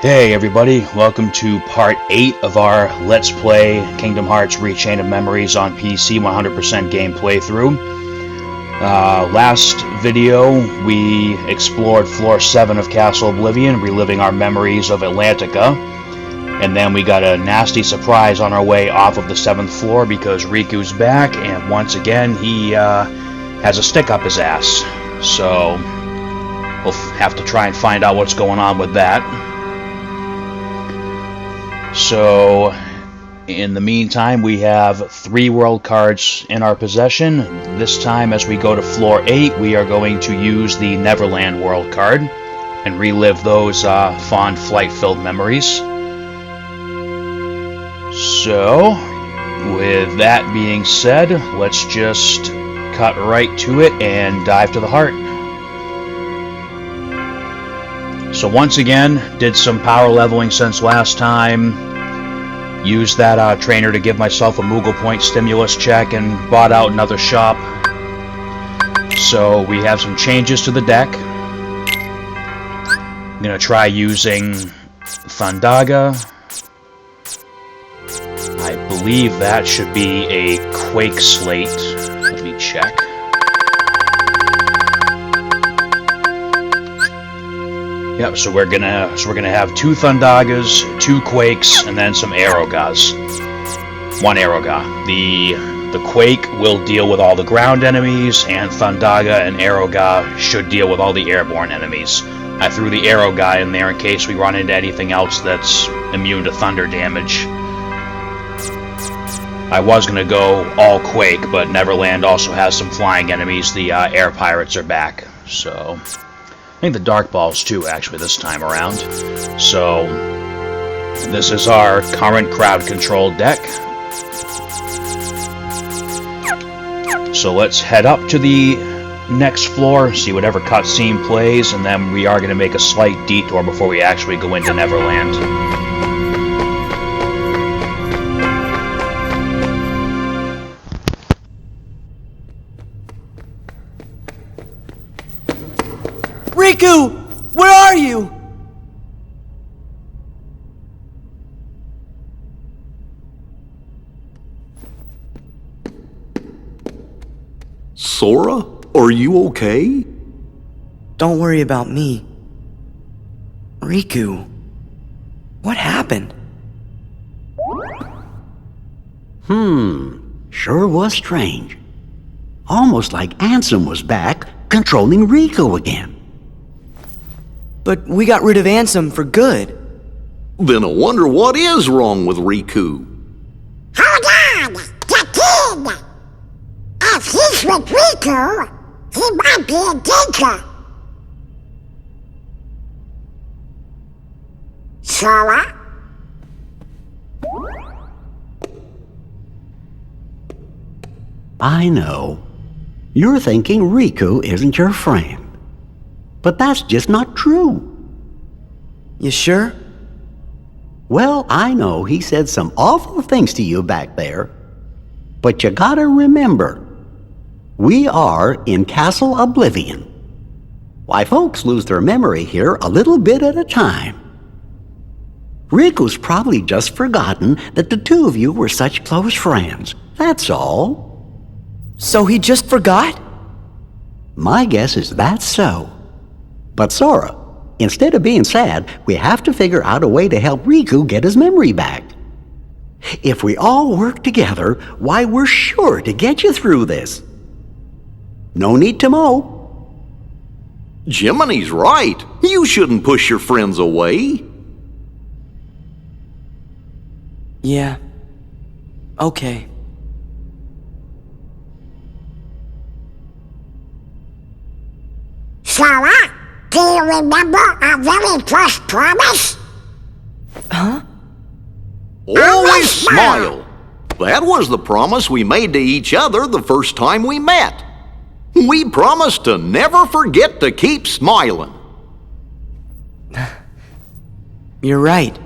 Hey everybody, welcome to part 8 of our Let's Play Kingdom Hearts Rechain of Memories on PC 100% game playthrough. Last video we explored floor 7 of Castle Oblivion, reliving our memories of Atlantica. And then we got a nasty surprise on our way off of the 7th floor because Riku's back, and once again he has a stick up his ass. So we'll have to try and find out what's going on with that. So, in the meantime, we have 3 world cards in our possession. This time, as we go to floor 8, we are going to use the Neverland world card and relive those fond flight-filled memories. So, with that being said, let's just cut right to it and dive to the heart. So once again, did some power leveling since last time. Used that trainer to give myself a Moogle Point stimulus check and bought out another shop. So we have some changes to the deck. I'm going to try using Thundaga. I believe that should be a Quake Slate. Let me check. Yep, so we're gonna have 2 Thundagas, 2 Quakes, and then some Aerogas. 1 Aeroga. The Quake will deal with all the ground enemies, and Thundaga and Aeroga should deal with all the airborne enemies. I threw the Aeroga in there in case we run into anything else that's immune to thunder damage. I was gonna go all Quake, but Neverland also has some flying enemies. The air pirates are back, so I think the Dark Balls too, actually, this time around. So, this is our current crowd-controlled deck. So let's head up to the next floor, see whatever cutscene plays, and then we are going to make a slight detour before we actually go into Neverland. Riku! Where are you? Sora? Are you okay? Don't worry about me. Riku, what happened? Sure was strange. Almost like Ansem was back, controlling Riku again. But we got rid of Ansem for good. Then I wonder what is wrong with Riku. Hold on! The kid! If he's with Riku, he might be a danger. Sora? I know. You're thinking Riku isn't your friend. But that's just not true. You sure? Well, I know he said some awful things to you back there. But you gotta remember, we are in Castle Oblivion. Why, folks lose their memory here a little bit at a time. Riku's probably just forgotten that the two of you were such close friends. That's all. So he just forgot? My guess is that's so. But Sora, instead of being sad, we have to figure out a way to help Riku get his memory back. If we all work together, why, we're sure to get you through this. No need to mow. Jiminy's right. You shouldn't push your friends away. Yeah. Okay. Sora, do you remember our very first promise? Huh? Always smile. That was the promise we made to each other the first time we met. We promised to never forget to keep smiling. You're right.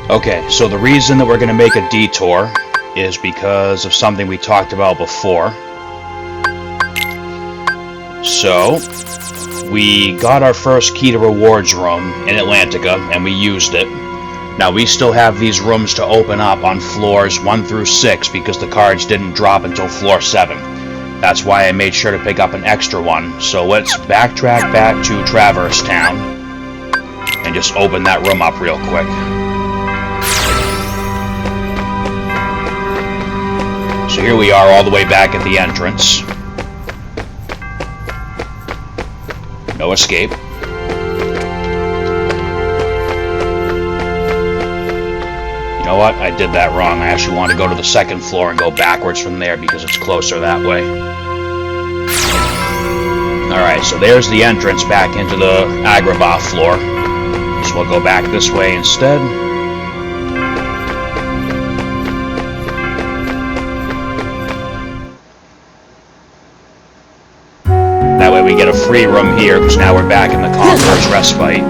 Okay, so the reason that we're going to make a detour is because of something we talked about before. So, we got our first key to rewards room in Atlantica, and we used it. Now, we still have these rooms to open up on floors 1 through 6 because the cards didn't drop until floor 7. That's why I made sure to pick up an extra one. So let's backtrack back to Traverse Town and just open that room up real quick. So here we are all the way back at the entrance. No escape. You know what? I did that wrong. I actually want to go to the second floor and go backwards from there because it's closer that way. Alright, so there's the entrance back into the Agrabah floor. So we'll go back this way instead. That way we get a free room here because now we're back in the Conqueror's Respite.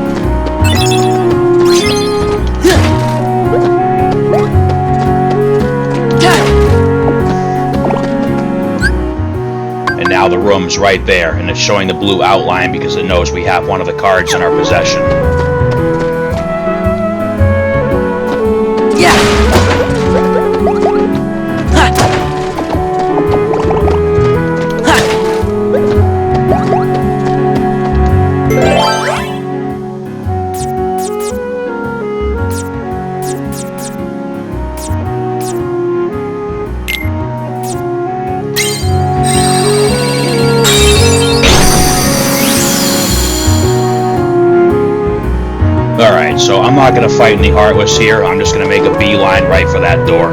And now the room's right there, and it's showing the blue outline because it knows we have one of the cards in our possession. Alright, so I'm not going to fight any Heartless here. I'm just going to make a beeline right for that door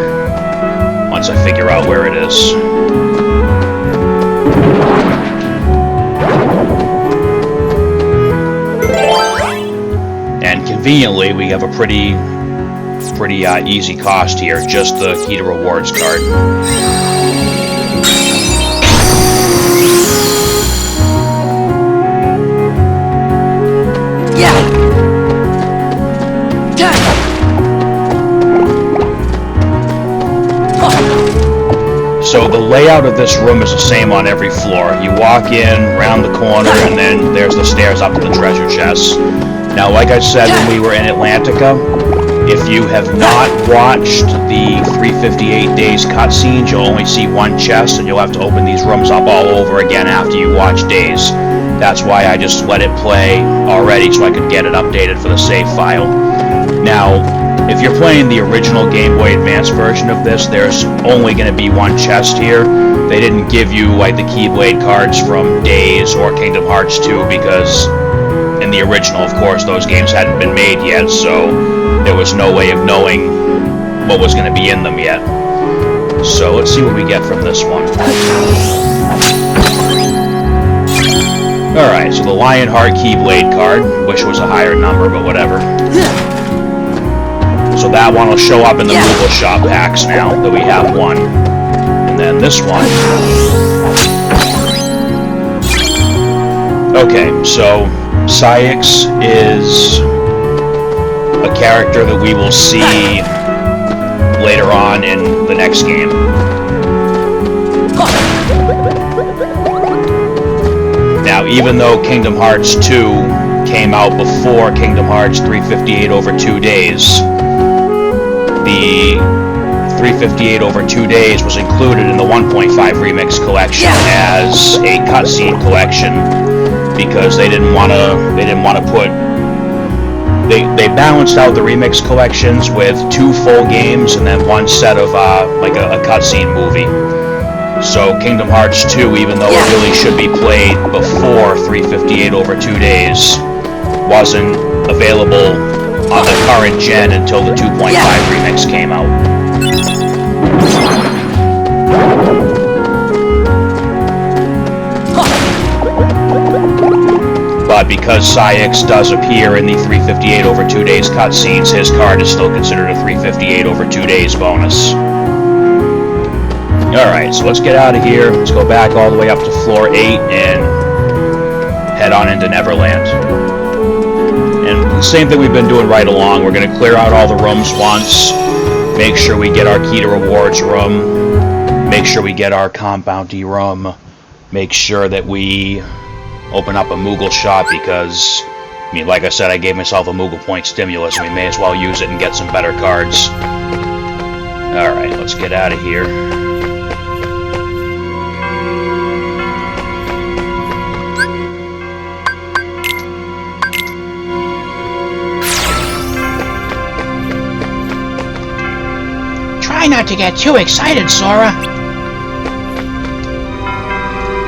once I figure out where it is. And conveniently, we have a pretty easy cost here, just the Key to Rewards card. So the layout of this room is the same on every floor. You walk in, round the corner, and then there's the stairs up to the treasure chest. Now, like I said when we were in Atlantica, if you have not watched the 358 Days cutscenes, you'll only see one chest, and you'll have to open these rooms up all over again after you watch Days. That's why I just let it play already so I could get it updated for the save file. Now, if you're playing the original Game Boy Advance version of this, there's only going to be one chest here. They didn't give you like the Keyblade cards from Days or Kingdom Hearts 2 because in the original, of course, those games hadn't been made yet, so there was no way of knowing what was going to be in them yet. So let's see what we get from this one. Alright, so the Lionheart Keyblade card. Wish it was a higher number, but whatever. So that one will show up in the Moogle Shop packs now that we have one. And then this one. Okay, so Syx is a character that we will see later on in the next game. Now, even though Kingdom Hearts 2 came out before Kingdom Hearts 358 over 2 days, the 358 over 2 days was included in the 1.5 Remix collection as a cutscene collection because they didn't want to put. They balanced out the Remix collections with 2 full games and then one set of like a cutscene movie. So Kingdom Hearts 2, even though it really should be played before 358 over 2 days, wasn't available on the current gen until the 2.5 Remix came out. But because Syx does appear in the 358 over 2 days cutscenes, his card is still considered a 358 over 2 days bonus. Alright, so let's get out of here. Let's go back all the way up to floor 8 and head on into Neverland. And the same thing we've been doing right along. We're going to clear out all the rooms once, make sure we get our Key to Rewards room, make sure we get our Compoundy room, make sure that we open up a Moogle shop because, I mean, like I said, I gave myself a Moogle point stimulus, and we may as well use it and get some better cards. Alright, let's get out of here. Try not to get too excited, Sora.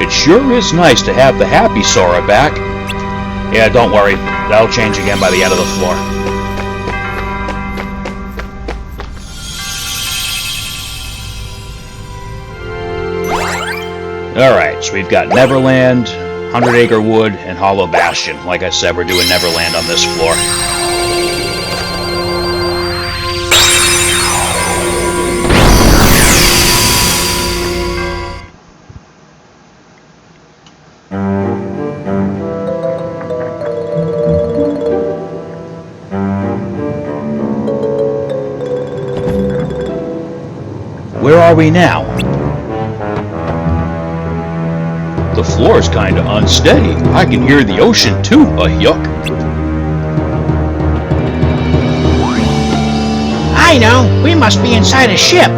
It sure is nice to have the happy Sora back. Yeah, don't worry. That'll change again by the end of the floor. Alright, so we've got Neverland, 100 Acre Wood, and Hollow Bastion. Like I said, we're doing Neverland on this floor. Where are we now? The floor's kinda unsteady. I can hear the ocean too, yuck. I know, we must be inside a ship.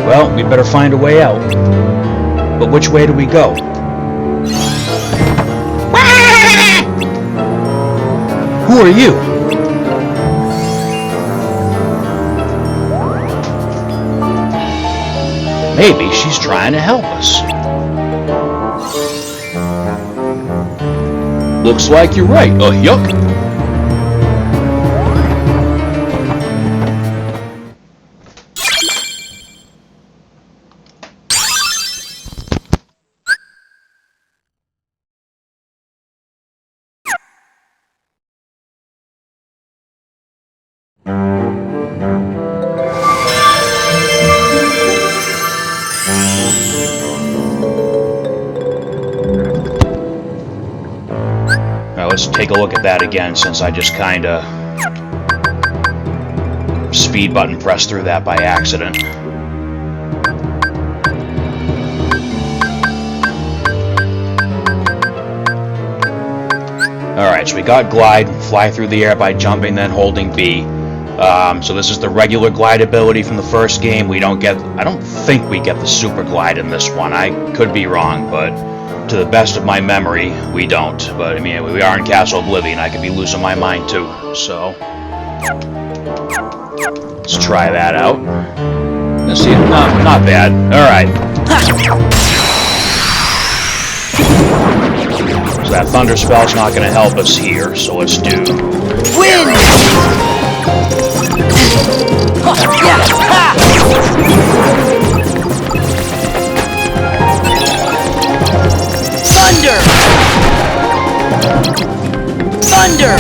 Well, we better find a way out. But which way do we go? Who are you? Maybe she's trying to help us. Looks like you're right, yuck. Let's take a look at that again, since I just kinda speed button pressed through that by accident. Alright, so we got glide, fly through the air by jumping, then holding B. So this is the regular glide ability from the first game. I don't think we get the super glide in this one. I could be wrong, but to the best of my memory, we don't. But I mean, we are in Castle Oblivion. I could be losing my mind too. So let's try that out. Let's see, not bad. All right. So that thunder spell's not going to help us here. So let's do Wind! Thunder! Thunder!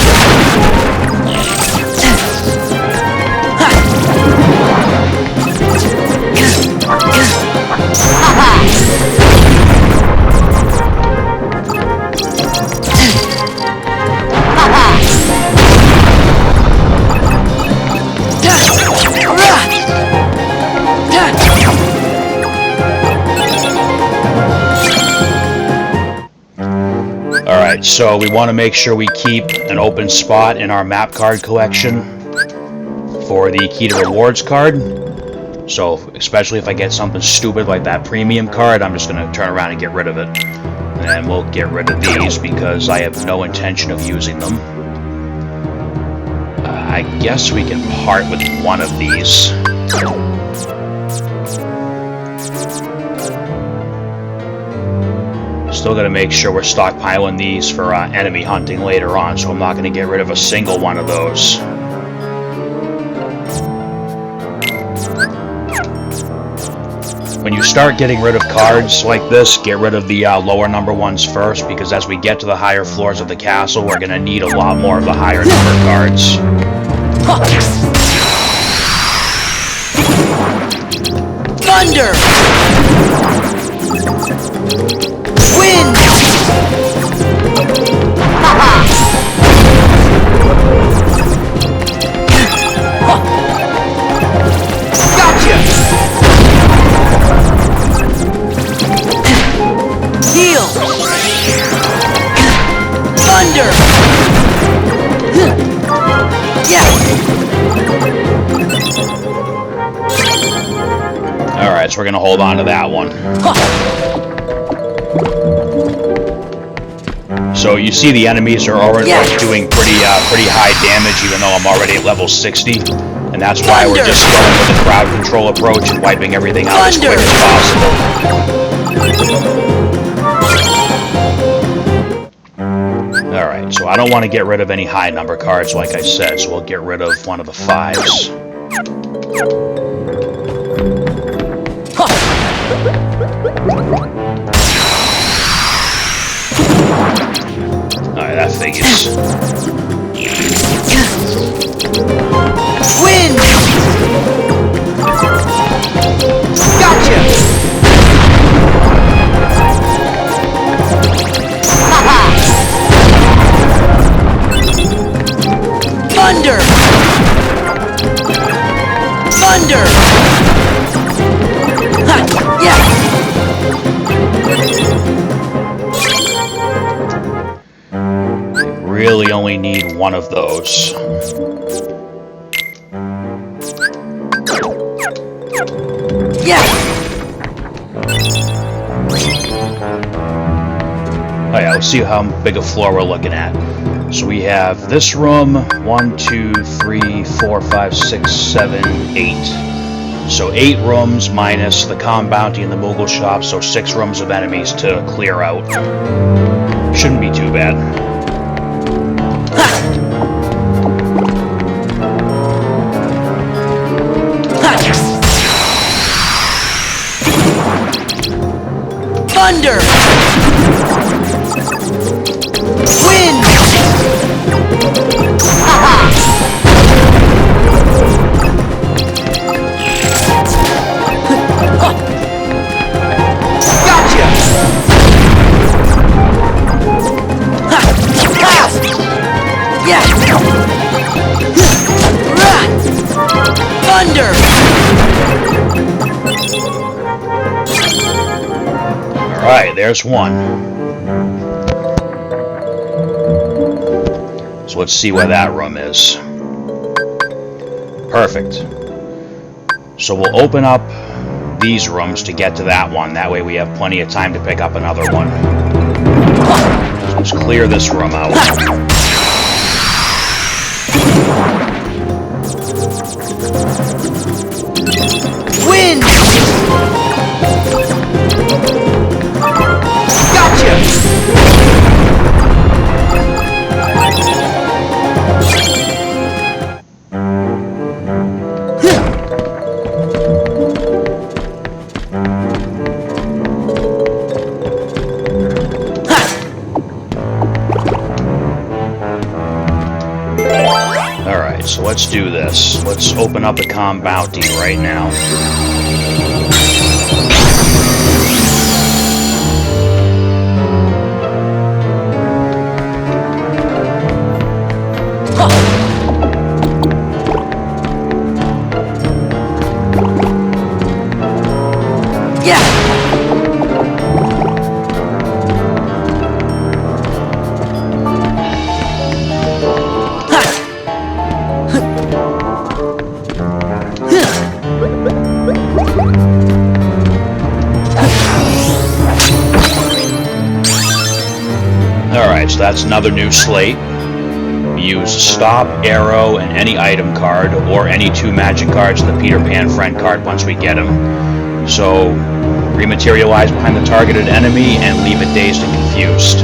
Alright, so we want to make sure we keep an open spot in our map card collection for the Key to Rewards card. So, especially if I get something stupid like that premium card, I'm just going to turn around and get rid of it. And we'll get rid of these because I have no intention of using them. I guess we can part with one of these. Still got to make sure we're stockpiling these for enemy hunting later on, so I'm not going to get rid of a single one of those. When you start getting rid of cards like this, get rid of the lower number ones first, because as we get to the higher floors of the castle, we're going to need a lot more of the higher number cards. Thunder! Wind! Gotcha! Heal! we're gonna hold on to that one. So you see the enemies are already doing pretty high damage, even though I'm already at level 60. And that's why we're just going with the crowd control approach and wiping everything out as quick as possible. Alright, so I don't want to get rid of any high number cards, like I said, so we'll get rid of one of the 5s. Alright, that figures. Win! Gotcha! Haha! Thunder! Thunder! Ha! Yeah! Really only need one of those. Yeah! Oh yeah, let's see how big a floor we're looking at. So we have this room, 1, 2, 3, 4, 5, 6, 7, 8. So 8 rooms minus the Calm Bounty and the Moogle Shop, so 6 rooms of enemies to clear out. Shouldn't be too bad. Thunder! Wind! Haha! Gotcha! Ha! Yeah! Thunder! Alright, there's one. So let's see where that room is. Perfect. So we'll open up these rooms to get to that one. That way we have plenty of time to pick up another one. So let's clear this room out. Win! Gotcha! Alright, so let's do this. Let's open up the Calm Bounty right now. Alright, so that's another new slate. We use Stop, Arrow, and any item card, or any 2 magic cards and the Peter Pan friend card once we get them. So, rematerialize behind the targeted enemy and leave it dazed and confused.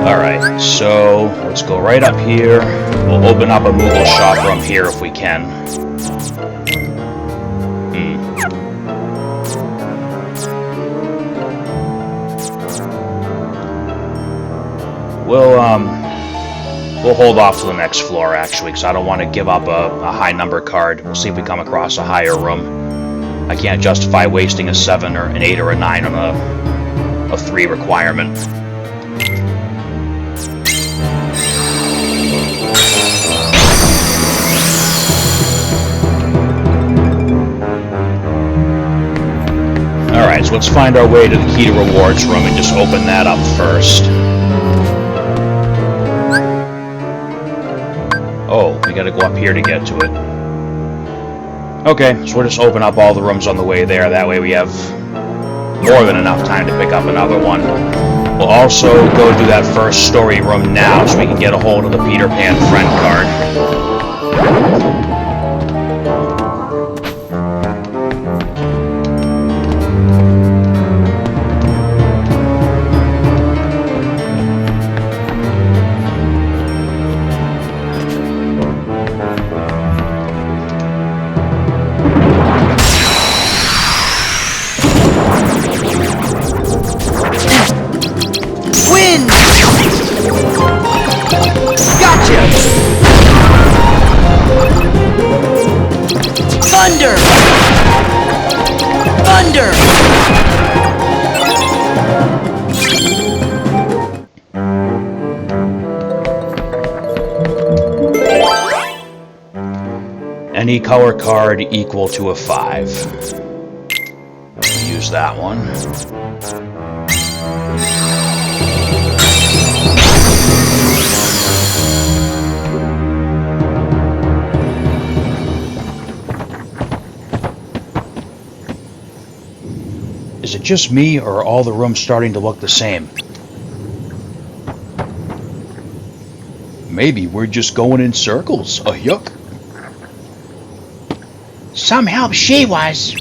Alright, so let's go right up here. We'll open up a Moogle Shop room here if we can. We'll hold off to the next floor, actually, because I don't want to give up a high number card. We'll see if we come across a higher room. I can't justify wasting a 7 or an 8 or a 9 on a 3 requirement. Alright, so let's find our way to the Key to Rewards room and just open that up first. Oh, we gotta go up here to get to it. Okay, so we'll just open up all the rooms on the way there. That way we have more than enough time to pick up another one. We'll also go do that first story room now so we can get a hold of the Peter Pan friend card. Thunder! Thunder! Any color card equal to a 5. Use that one. Is it just me, or are all the rooms starting to look the same? Maybe we're just going in circles. Yuck. Some help she was.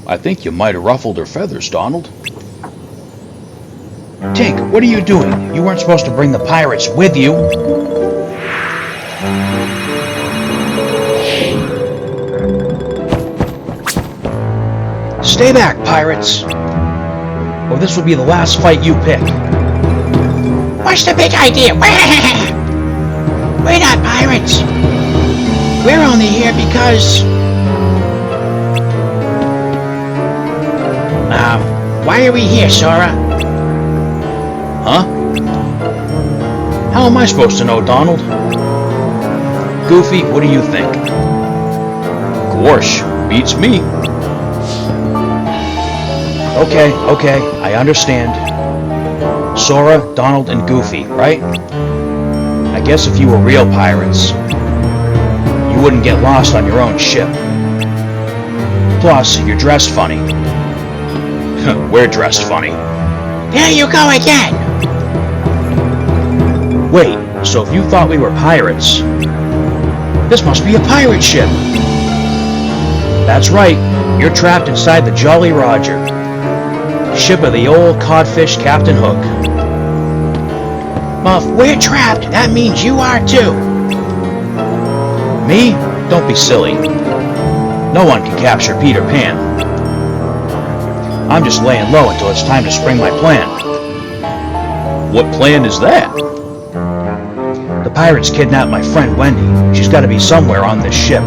I think you might have ruffled her feathers, Donald. Tink, what are you doing? You weren't supposed to bring the pirates with you. Stay back, pirates. Or this will be the last fight you pick. What's the big idea? We're not pirates. We're only here because... why are we here, Sora? Huh? How am I supposed to know, Donald? Goofy, what do you think? Gorsh, beats me. Okay, I understand. Sora, Donald, and Goofy, right? I guess if you were real pirates, you wouldn't get lost on your own ship. Plus, you're dressed funny. We're dressed funny. There you go again! Wait, so if you thought we were pirates, this must be a pirate ship. That's right, you're trapped inside the Jolly Roger, ship of the old codfish Captain Hook. Well, if we're trapped, that means you are too. Me? Don't be silly. No one can capture Peter Pan. I'm just laying low until it's time to spring my plan. What plan is that? The pirates kidnapped my friend Wendy. She's got to be somewhere on this ship.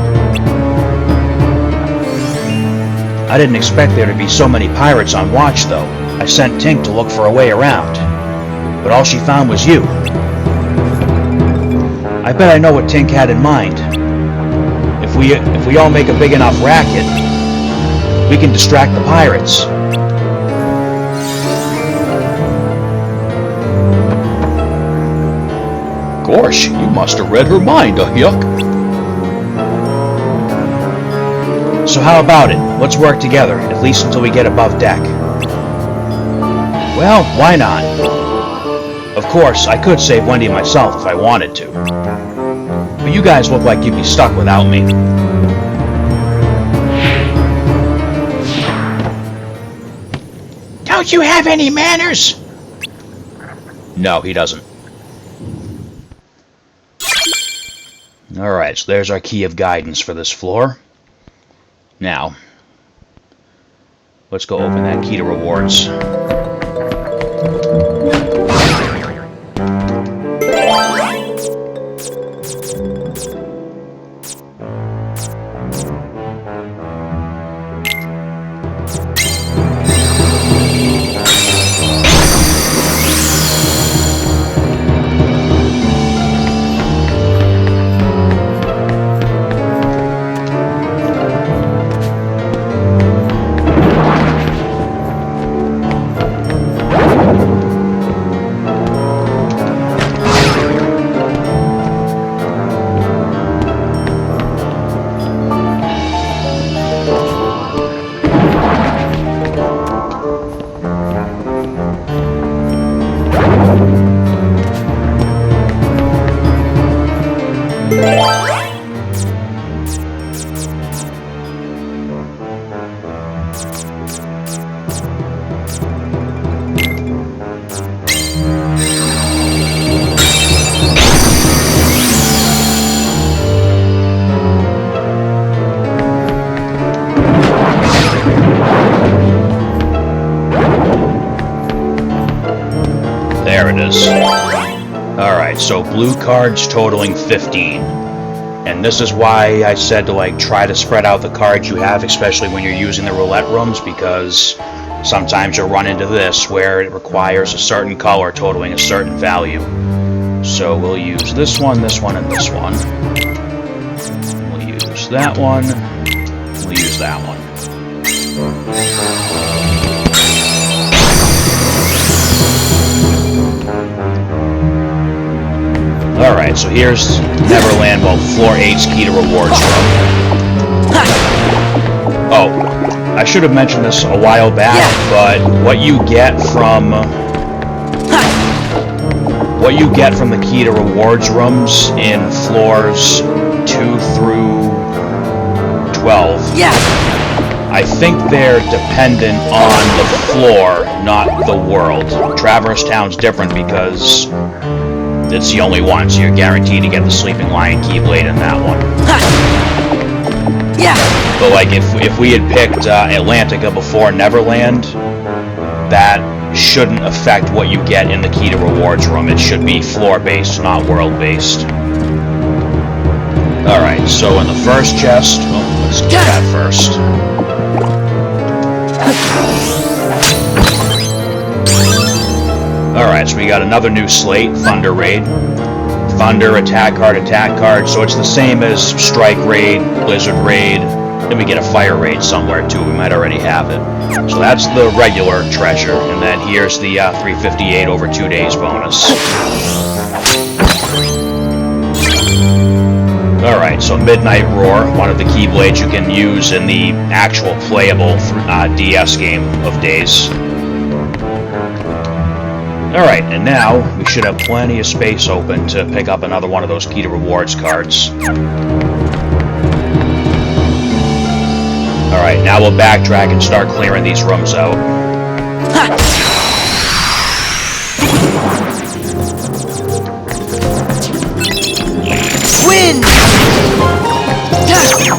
I didn't expect there to be so many pirates on watch, though. I sent Tink to look for a way around. But all she found was you. I bet I know what Tink had in mind. If we all make a big enough racket, we can distract the pirates. Gosh, you must have read her mind, yuck. So how about it? Let's work together, at least until we get above deck. Well, why not? Of course, I could save Wendy myself if I wanted to. But you guys look like you'd be stuck without me. Don't you have any manners? No, he doesn't. Alright, so there's our key of guidance for this floor. Now, let's go open that key to rewards. is. Alright, so blue cards totaling 15. And this is why I said to, like, try to spread out the cards you have, especially when you're using the roulette rooms, because sometimes you'll run into this, where it requires a certain color totaling a certain value. So we'll use this one, and this one. We'll use that one. We'll use that one. Alright, so here's Neverland, well, floor 8's key to rewards room. Oh, I should have mentioned this a while back, but what you get from the key to rewards rooms in floors 2 through 12, I think they're dependent on the floor, not the world. Traverse Town's different because it's the only one, so you're guaranteed to get the Sleeping Lion Keyblade in that one. But like, if we had picked Atlantica before Neverland, that shouldn't affect what you get in the key to rewards room. It should be floor-based, not world-based. Alright, so in the first chest, let's get that first. Alright, so we got another new slate, Thunder Raid. Thunder, attack card, so it's the same as Strike Raid, Blizzard Raid, then we get a Fire Raid somewhere too, we might already have it. So that's the regular treasure, and then here's the 358 over 2 days bonus. Alright, so Midnight Roar, one of the Keyblades you can use in the actual playable DS game of Days. Alright, and now we should have plenty of space open to pick up another one of those key to rewards cards. Alright, now we'll backtrack and start clearing these rooms out. Win! Gotcha!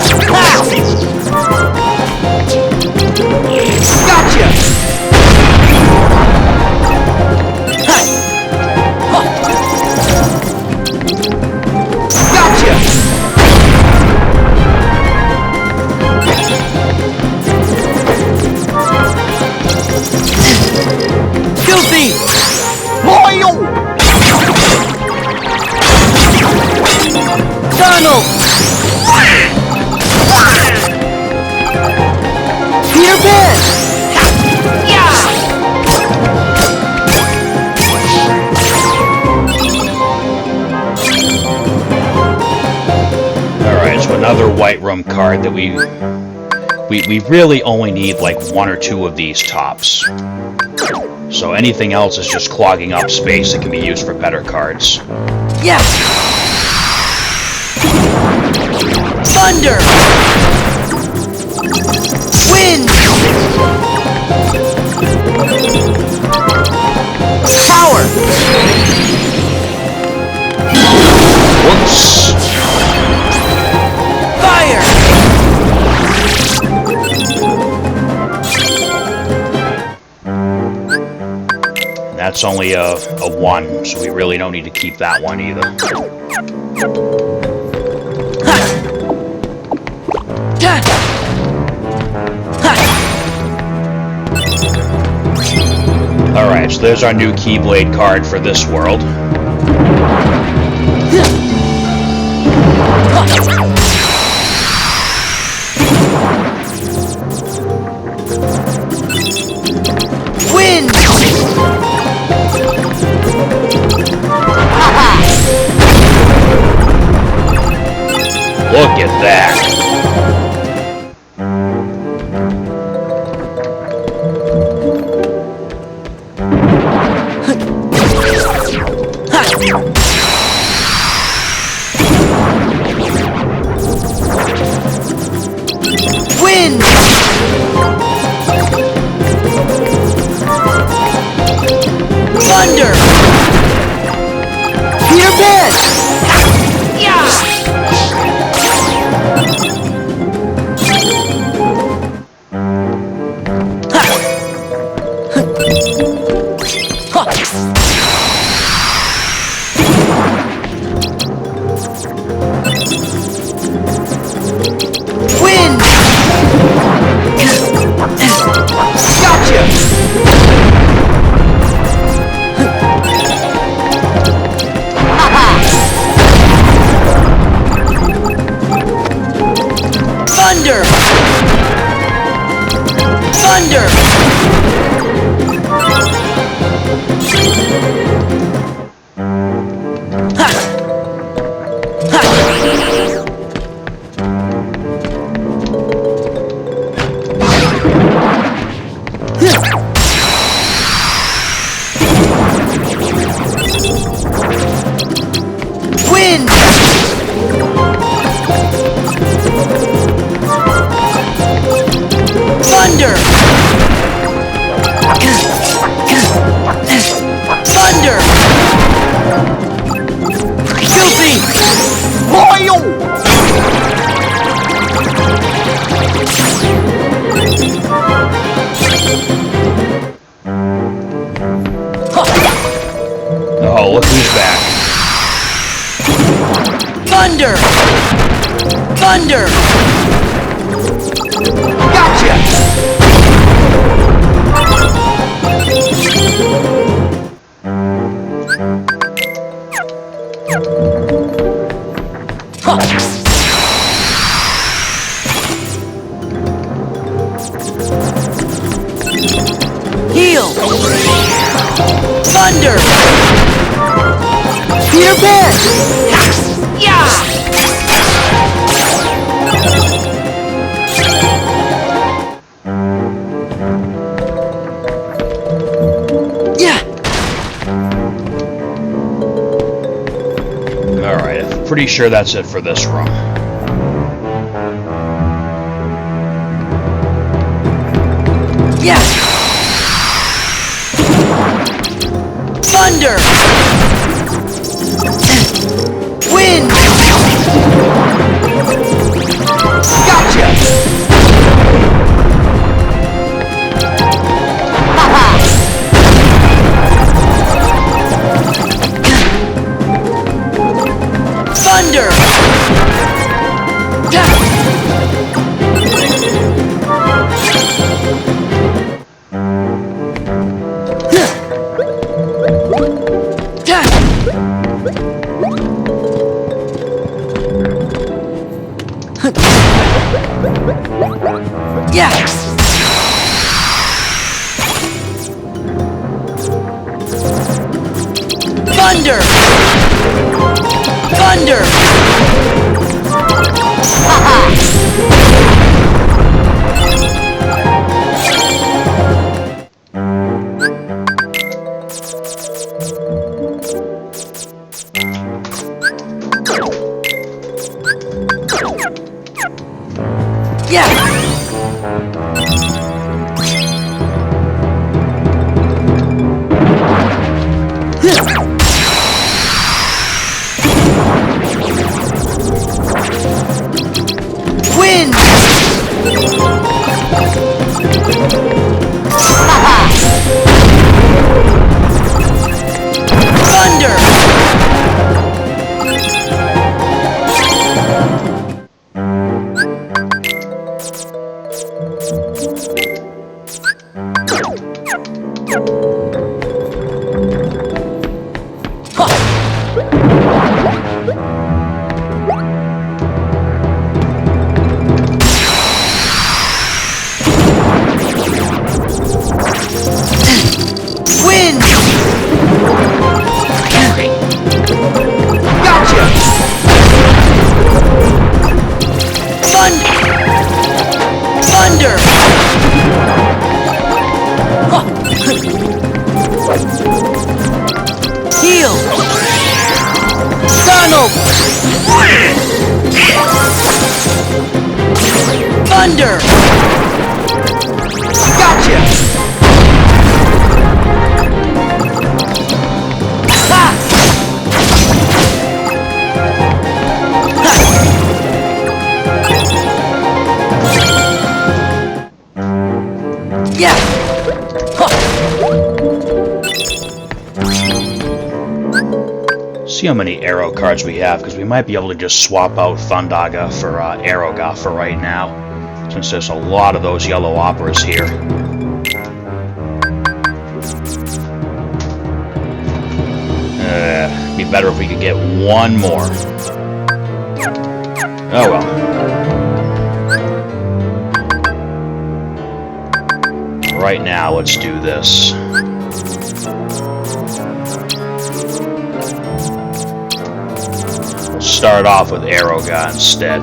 Filthy! Loyal! Donald! Peter Pan! Alright, so another white room card that we really only need like 1 or 2 of these tops. So anything else is just clogging up space that can be used for better cards. Yeah! Thunder! Wind! Power! Whoops! Fire! That's only a 1, so we really don't need to keep that one either. Alright, so there's our new Keyblade card for this world. Wind! Look at that! Wind! Thunder! Peter Pan! Thunder! Thunder! Ha! Ha! Wind! Thunder! Thunder! Guilty! Royal! Oh, look who's back. Thunder! Thunder! Gotcha! Heal! Thunder! Fear bear! Yeah! Yeah! Alright, I'm pretty sure that's it for this room. Yeah! Thunder! Wind! Gotcha! Thunder! Yeah! Thunder! Thunder! Yeah! Wind! Thunder! Wind! Gotcha! Thunder! Heal! Tunnel! Thunder! Gotcha! Ha! Yeah! See how many arrow cards we have, because we might be able to just swap out Thundaga for Aeroga for right now, since there's a lot of those yellow operas here. Be better if we could get one more. Oh well. right now, let's do this. We'll start off with Aeroga instead.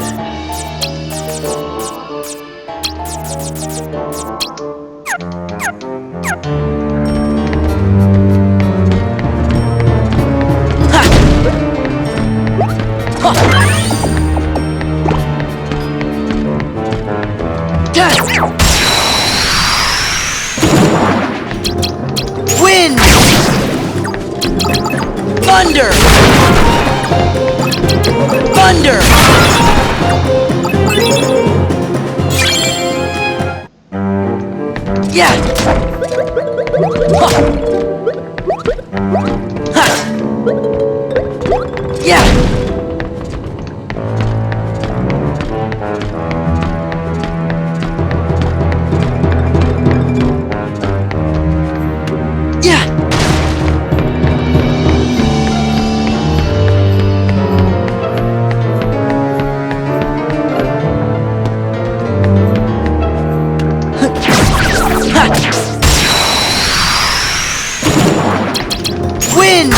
Wind! Thunder! Thunder! Yeah! Ha! Yeah! Wind!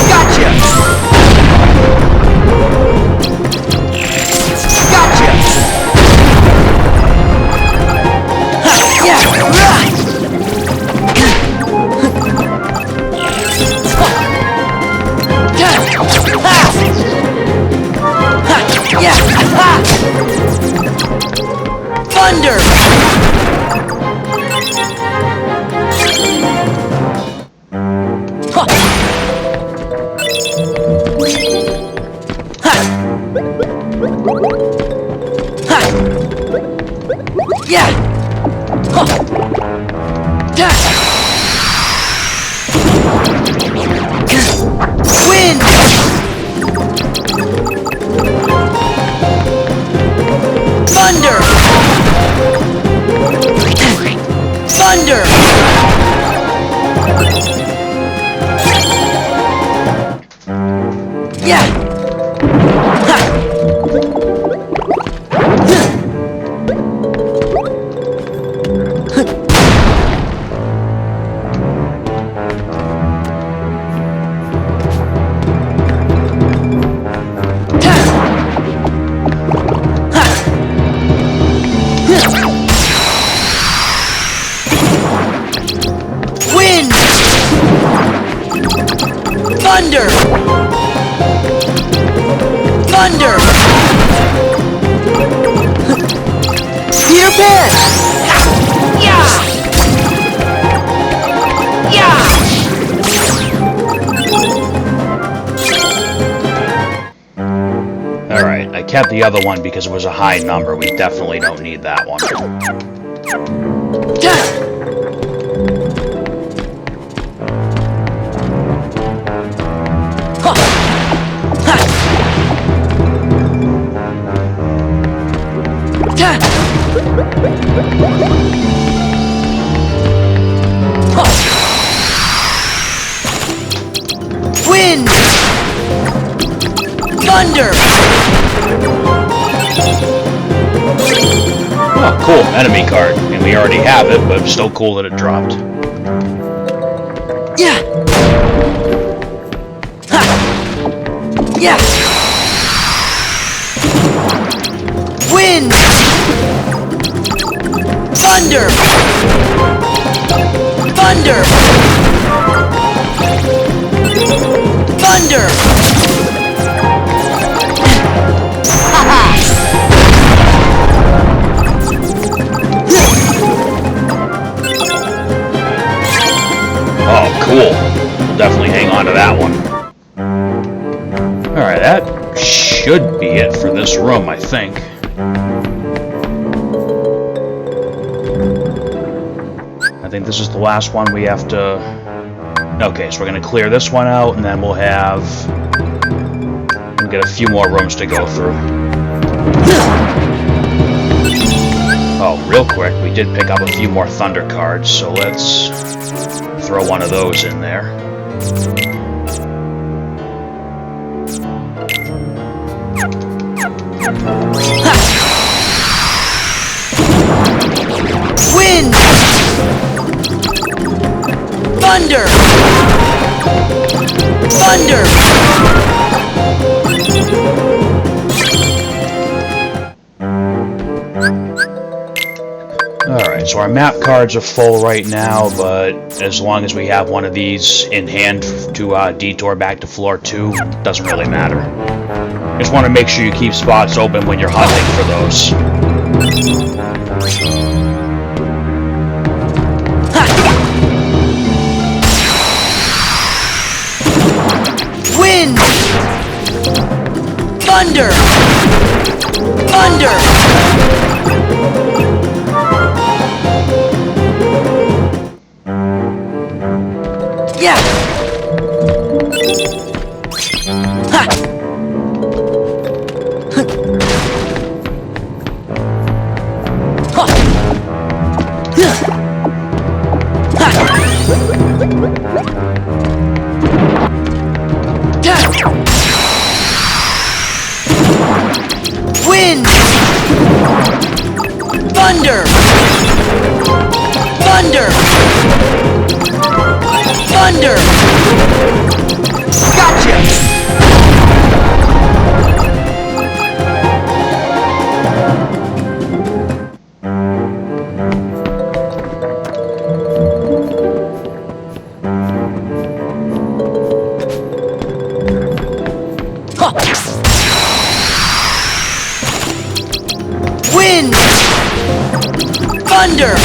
Gotcha! Gotcha! Ha! Yeah! Rah! Yeah! Ha! Thunder! Ha! Ha! Ha! Yeah! Ha! Yeah! Wind! Thunder! Thunder! Yeah! Ha! Wind! Thunder! Thunder! Peter Pan! Yeah! Yeah! Alright, I kept the other one because it was a high number. We definitely don't need that one. Wind! Thunder! Oh, cool. Enemy card. And we already have it, but it's still cool that it dropped. Yeah! Ha! Yeah! Wind! Thunder! Thunder! Thunder! Oh, cool. We'll definitely hang on to that one. Alright, that should be it for this room, I think. I think this is the last one we have to... Okay, so we're going to clear this one out, and then we'll have... We'll get a few more rooms to go through. Oh, real quick, we did pick up a few more Thunder cards, so let's throw one of those in there. Thunder! Alright, so our map cards are full right now, but as long as we have one of these in hand to detour back to floor 2, doesn't really matter. Just want to make sure you keep spots open when you're hunting for those. Wind! Thunder! Thunder! Yeah! Ha! Wind! Thunder! Thunder! Thunder! Gotcha! Wind! Thunder!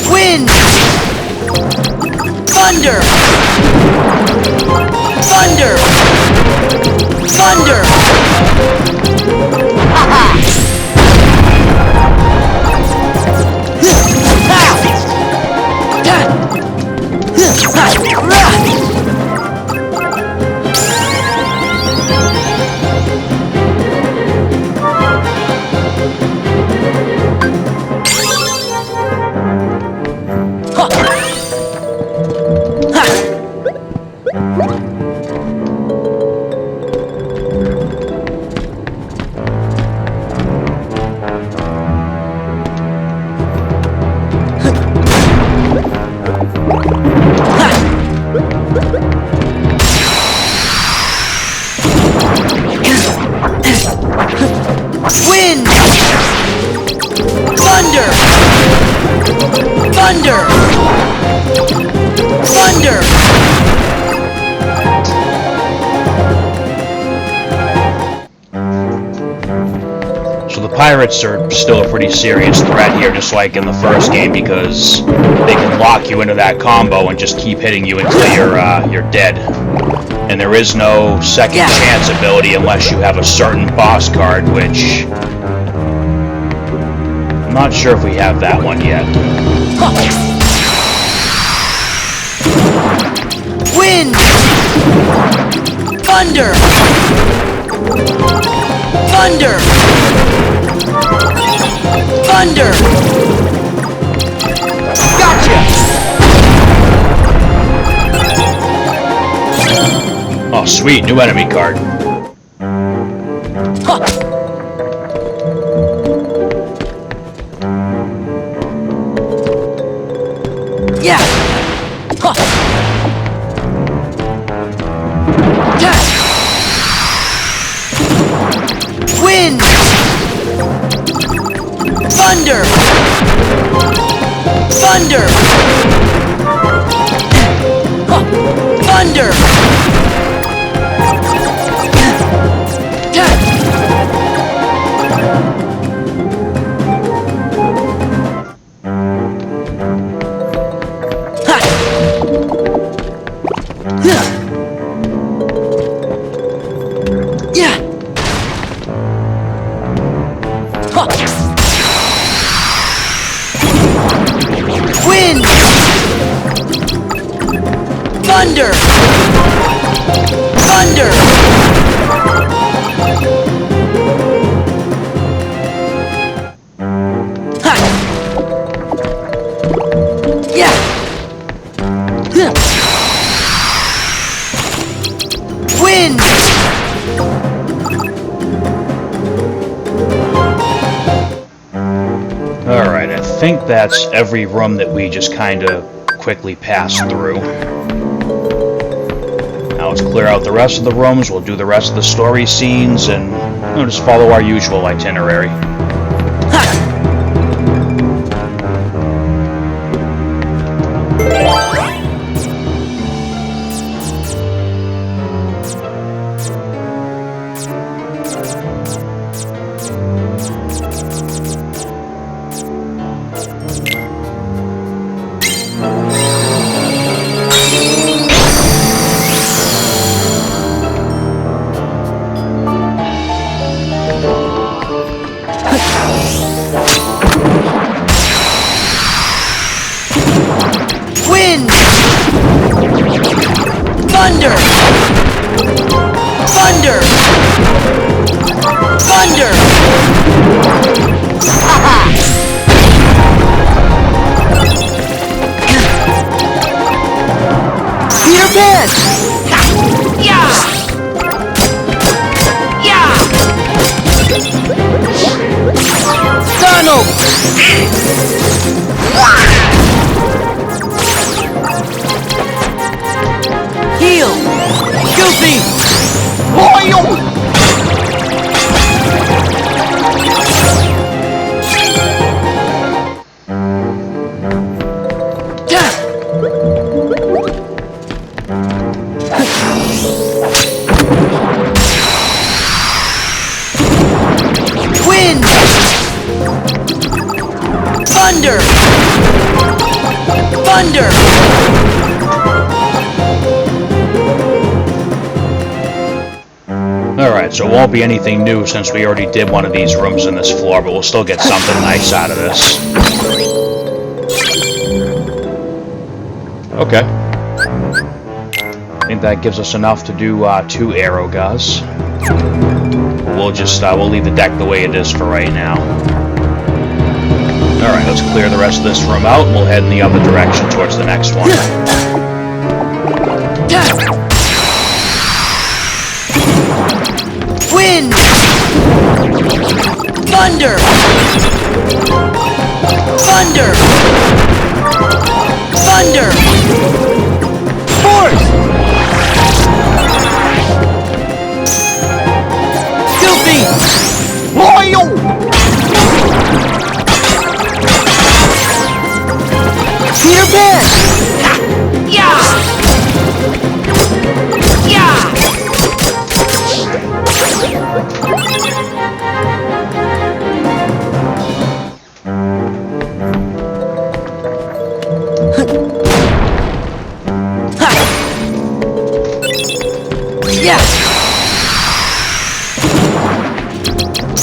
Wind! Thunder! Thunder! Thunder! Wind! Thunder! Thunder! Thunder! So the pirates are still a pretty serious threat here, just like in the first game, because they can lock you into that combo and just keep hitting you until you're dead. And there is no second chance ability unless you have a certain boss card, which I'm not sure if we have that one yet. Wind! Thunder! Thunder! Thunder! Gotcha! Oh, sweet, new enemy card. Yeah! Wind! Thunder! Thunder! Thunder! Thunder! Thunder! Ha! Yeah! Huh. Wind! Alright, I think that's every room that we just kind of quickly passed through. Now let's clear out the rest of the rooms, we'll do the rest of the story scenes, and just follow our usual itinerary. Wind! Thunder! Thunder! Thunder! Peter Pan! Yeah! Yeah! Donald! Heel! Goofy! Royal! Wind! Thunder! Thunder! Alright, so it won't be anything new since we already did one of these rooms in this floor, but we'll still get something nice out of this. Okay. I think that gives us enough to do 2 arrow guys. We'll leave the deck the way it is for right now. Alright, let's clear the rest of this room out and we'll head in the other direction towards the next one. Wind! Thunder! Thunder! Thunder! Force! Goofy! Royal! Peter Pan! Yeah! Yeah! Yeah!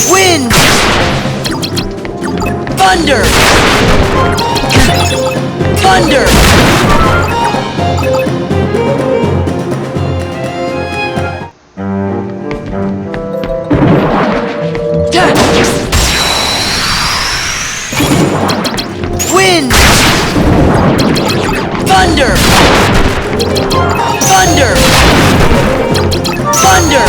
Wind! Thunder! Thunder! Wind! Thunder! Thunder! Thunder!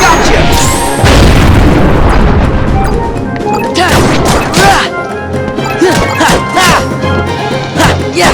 Gotcha! Yeah! Yeah!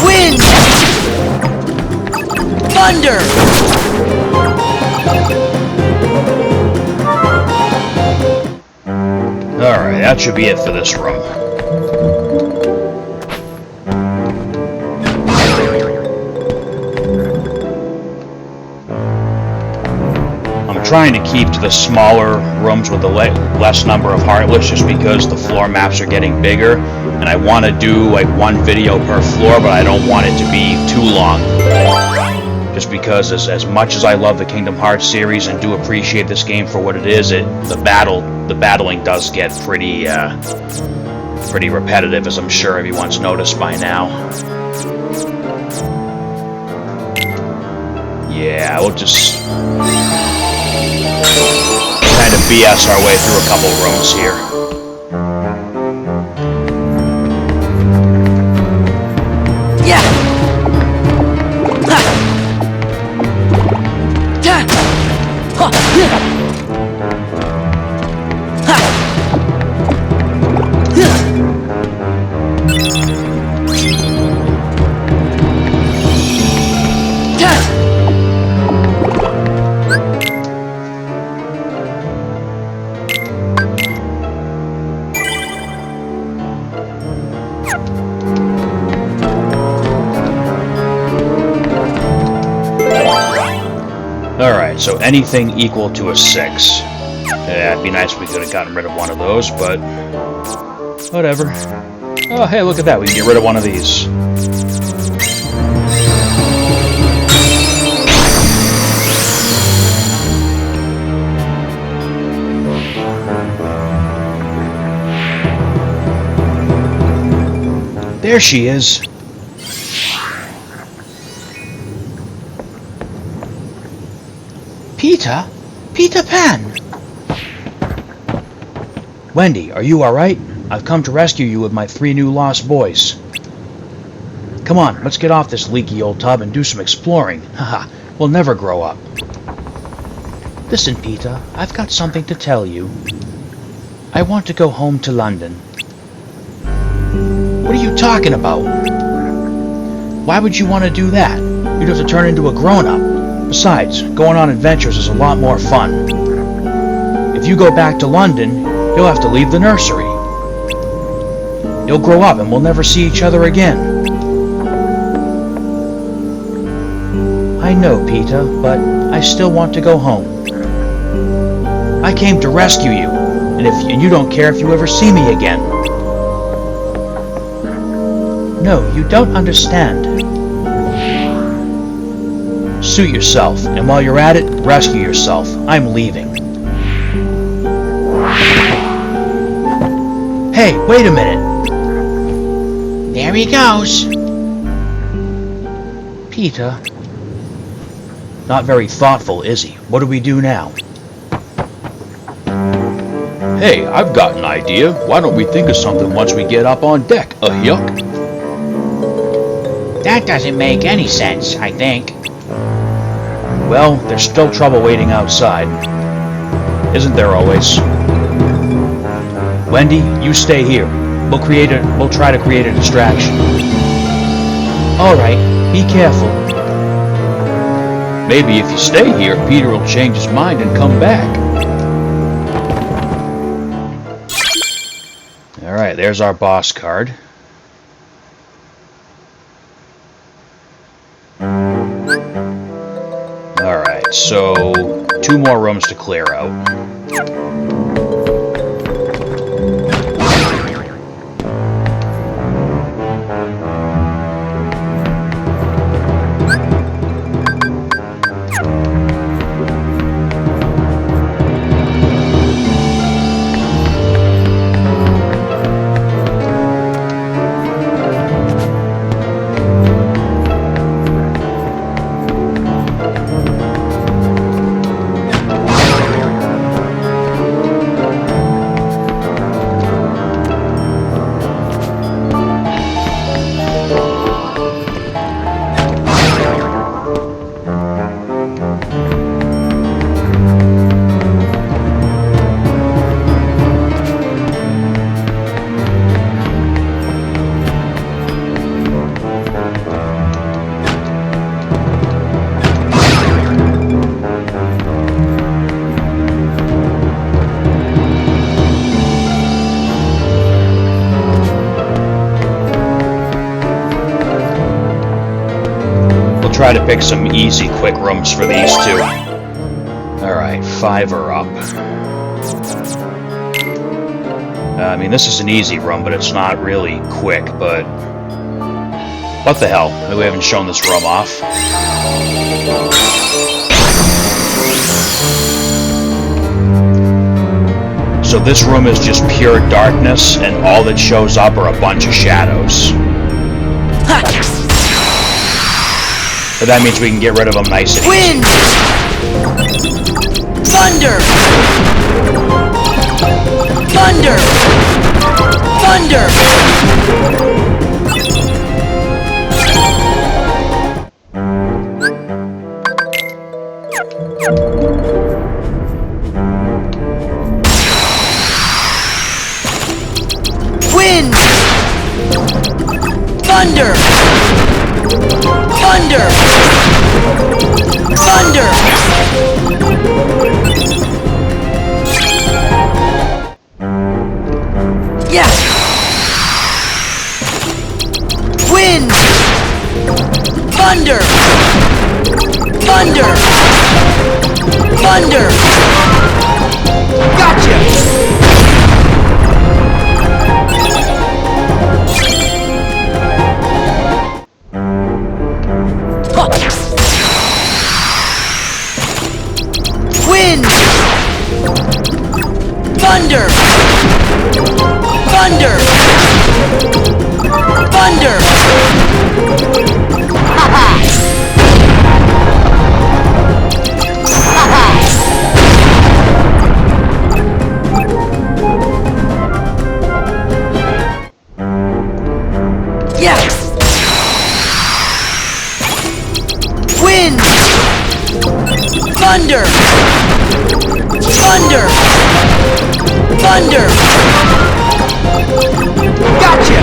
Wind! Thunder! Alright, that should be it for this room. trying to keep to the smaller rooms with the less number of heartless, just because the floor maps are getting bigger, and I want to do like one video per floor, but I don't want it to be too long. Just because as much as I love the Kingdom Hearts series and do appreciate this game for what it is, the battling does get pretty repetitive, as I'm sure everyone's noticed by now. Yeah, we'll just kind of BS our way through a couple rooms here. Alright, so anything equal to a 6. Yeah, it'd be nice if we could have gotten rid of one of those, but whatever. Oh, hey, look at that. We can get rid of one of these. There she is. Peter Pan! Wendy, are you alright? I've come to rescue you with my 3 new lost boys. Come on, let's get off this leaky old tub and do some exploring. Haha, we'll never grow up. Listen, Peter, I've got something to tell you. I want to go home to London. What are you talking about? Why would you want to do that? You'd have to turn into a grown-up. Besides, going on adventures is a lot more fun. If you go back to London, you'll have to leave the nursery. You'll grow up and we'll never see each other again. I know, Peter, but I still want to go home. I came to rescue you, and you don't care if you ever see me again. No, you don't understand. Suit yourself, and while you're at it, rescue yourself. I'm leaving. Hey, wait a minute. There he goes. Peter. Not very thoughtful, is he? What do we do now? Hey, I've got an idea. Why don't we think of something once we get up on deck? A yuck? That doesn't make any sense, I think. Well, there's still trouble waiting outside. Isn't there always? Wendy, you stay here. We'll try to create a distraction. Alright, Be careful. Maybe if you stay here, Peter will change his mind and come back. Alright, there's our boss card. Alright, so 2 more rooms to clear out. Try to pick some easy, quick rooms for these two. Alright. Alright, 5 are up. I mean, this is an easy run, but it's not really quick, but... What the hell? We haven't shown this room off. So this room is just pure darkness, and all that shows up are a bunch of shadows. But that means we can get rid of them nice and easy. Wind! Thunder! Thunder! Thunder! Wind! Thunder! Thunder! Thunder! Yeah! Wind! Thunder! Thunder! Thunder! Gotcha! Wind! Thunder! Thunder! Thunder! Ha-ha! Ha-ha! Yes! Wind! Thunder! Thunder! Thunder! Gotcha!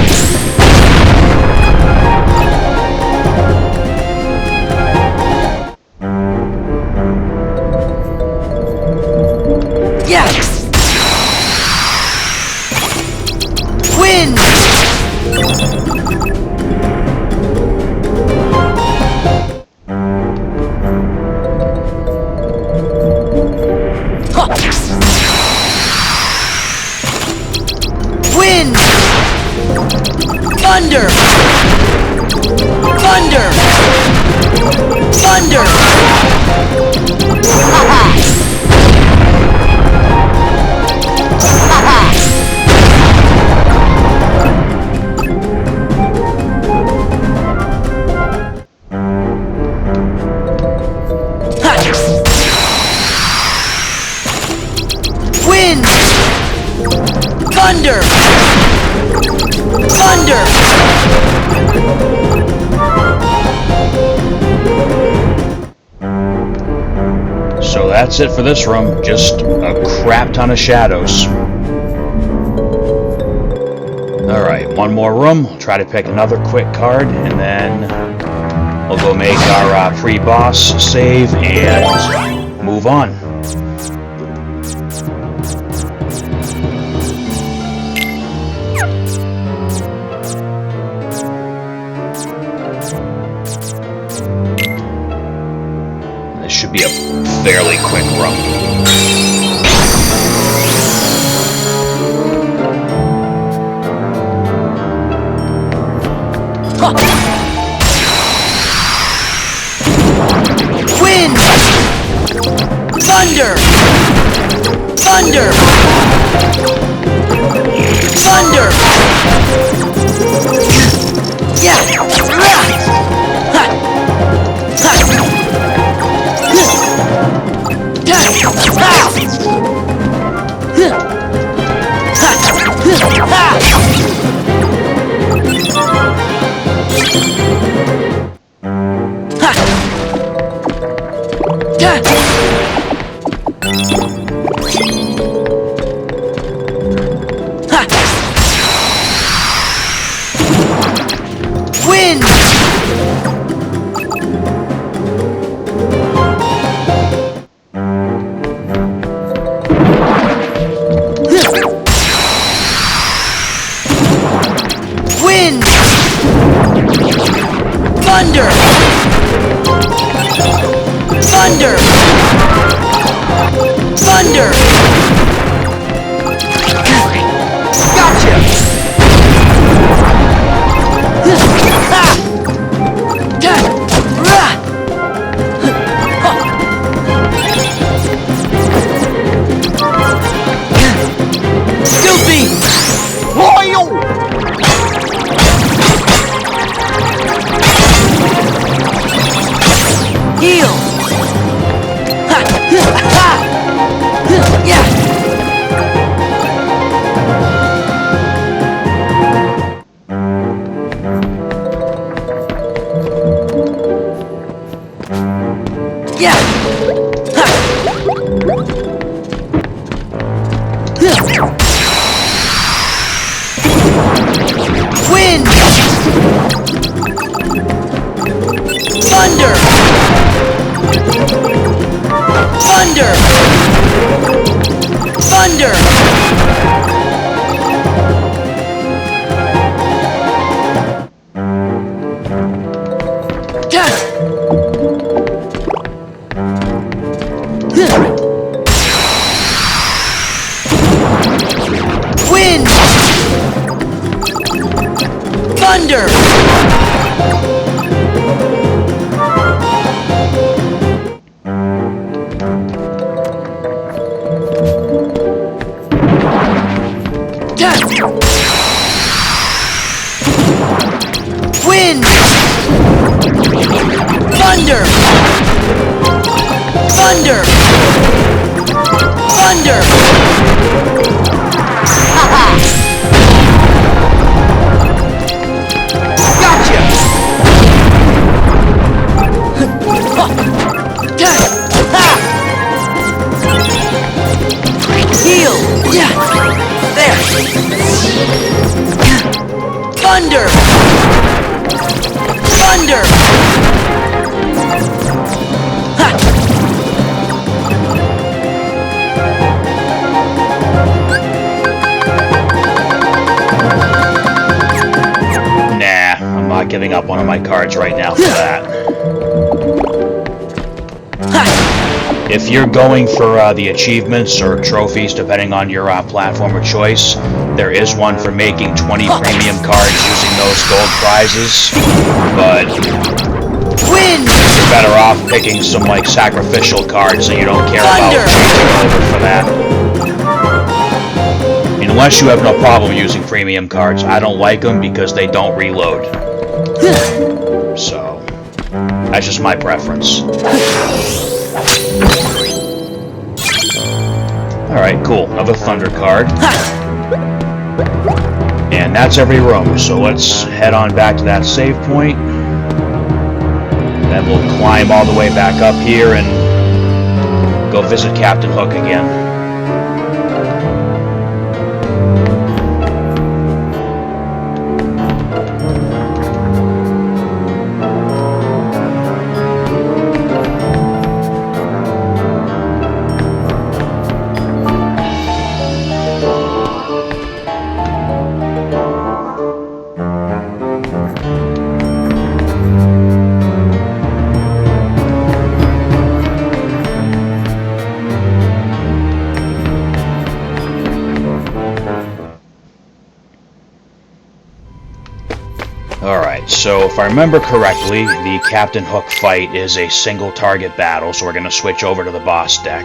Yes! Wind! Wind! Thunder! Thunder! Thunder! Ha-ha! Ha-ha! Wind! Thunder! Thunder! So that's it for this room. Just a crap ton of shadows. Alright, one more room. I'll try to pick another quick card, and then we'll go make our pre-boss save and move on. This should be a fairly quick run. Wind! Thunder! Thunder! Thunder! Yeah! Ha! Wind! Wind! Thunder! Thunder! Heal! Ha! Ha! Yeah! Yeah! Ha! Wind! Thunder! Thunder! Thunder! Yeah! Wind! Thunder! Wind! Thunder! Thunder! Thunder! Gotcha! Heal! Yeah! There! Thunder! Thunder! Ha! Nah, I'm not giving up one of my cards right now for that. If you're going for the achievements or trophies, depending on your platform of choice, there is one for making 20 premium cards using those gold prizes, but you're better off picking some like sacrificial cards that you don't care about changing over for that. Unless you have no problem using premium cards, I don't like them because they don't reload. So, that's just my preference. Alright, cool. Another Thunder card. And that's every room, so let's head on back to that save point. Then we'll climb all the way back up here and go visit Captain Hook again. Alright, so if I remember correctly, the Captain Hook fight is a single target battle, so we're going to switch over to the boss deck.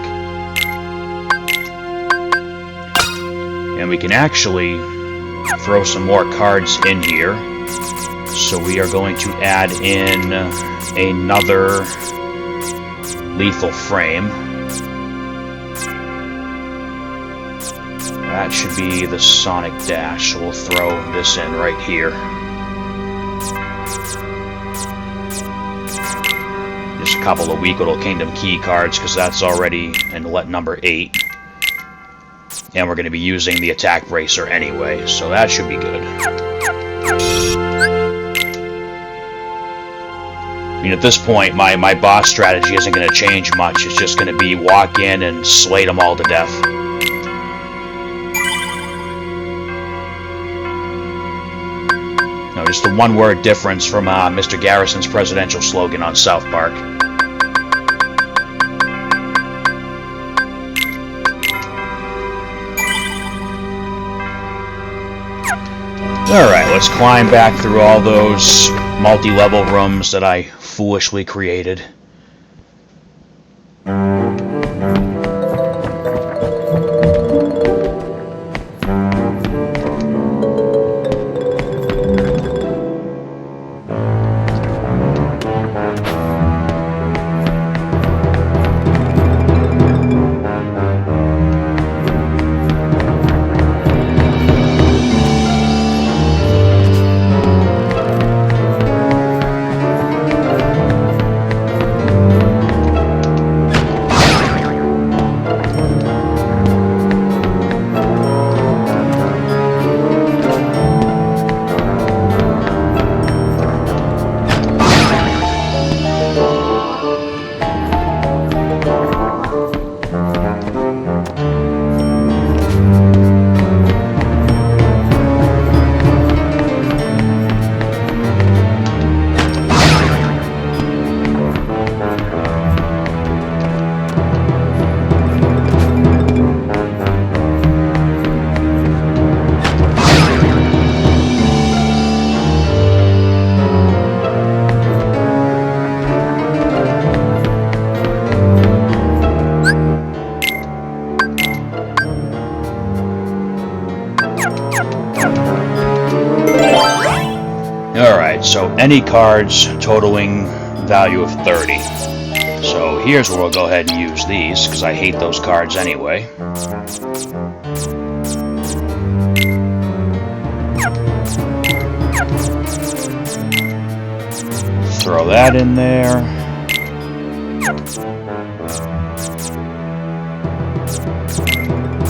And we can actually throw some more cards in here. So we are going to add in another lethal frame. That should be the Sonic Dash, so we'll throw this in right here. Just a couple of weak little Kingdom Key cards, because that's already in number 8. And we're going to be using the Attack Bracer anyway, so that should be good. I mean, at this point, my boss strategy isn't going to change much. It's just going to be walk in and slay them all to death. No, just the one-word difference from Mr. Garrison's presidential slogan on South Park. Alright, let's climb back through all those multi-level rooms that I foolishly created. Alright, so any cards totaling value of 30. So here's where we'll go ahead and use these, because I hate those cards anyway. Throw that in there.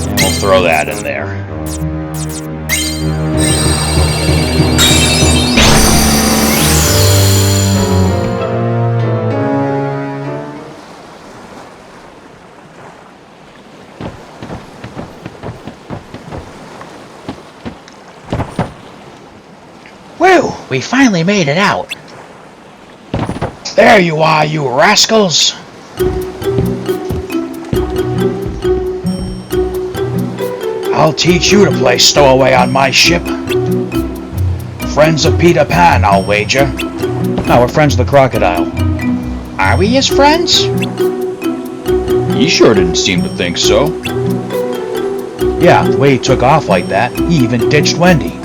And we'll throw that in there. Whew, we finally made it out. There you are, you rascals! I'll teach you to play stowaway on my ship. Friends of Peter Pan, I'll wager. No, we're friends of the crocodile. Are we his friends? You sure didn't seem to think so. Yeah, the way he took off like that, he even ditched Wendy.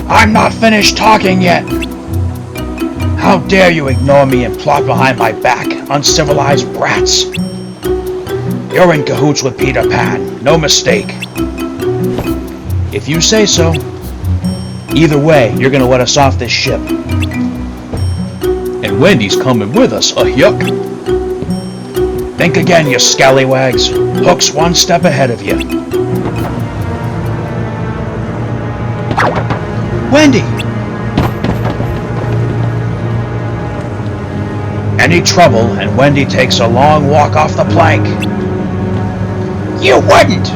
I'm not finished talking yet. How dare you ignore me and plot behind my back, uncivilized brats? You're in cahoots with Peter Pan, no mistake. If you say so. Either way, you're gonna let us off this ship. And Wendy's coming with us, yuck. Think again, you scallywags. Hook's one step ahead of you. Wendy! Any trouble, and Wendy takes a long walk off the plank. You wouldn't!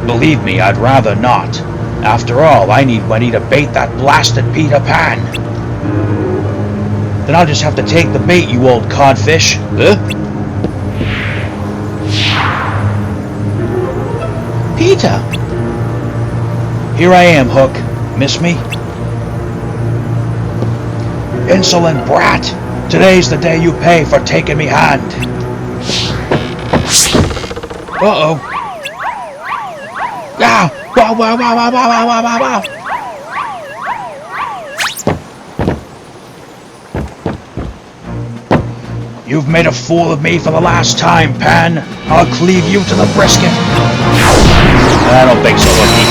Believe me, I'd rather not. After all, I need Wendy to bait that blasted Peter Pan. Then I'll just have to take the bait, you old codfish. Peter! Here I am, Hook. Miss me? Insolent brat! Today's the day you pay for taking me hand. Uh-oh. Ah! Wow, wow, wow, wow, wow, wow, wow, wow! You've made a fool of me for the last time, Pan. I'll cleave you to the brisket. I don't think so, Hooky.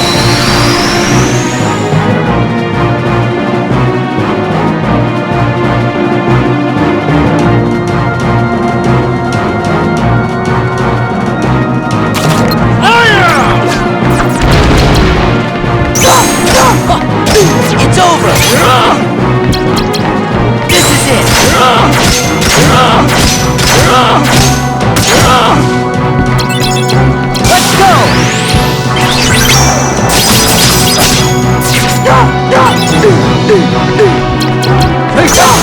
It's over! This is it! Let's go! Let's go! This is it! Let's go!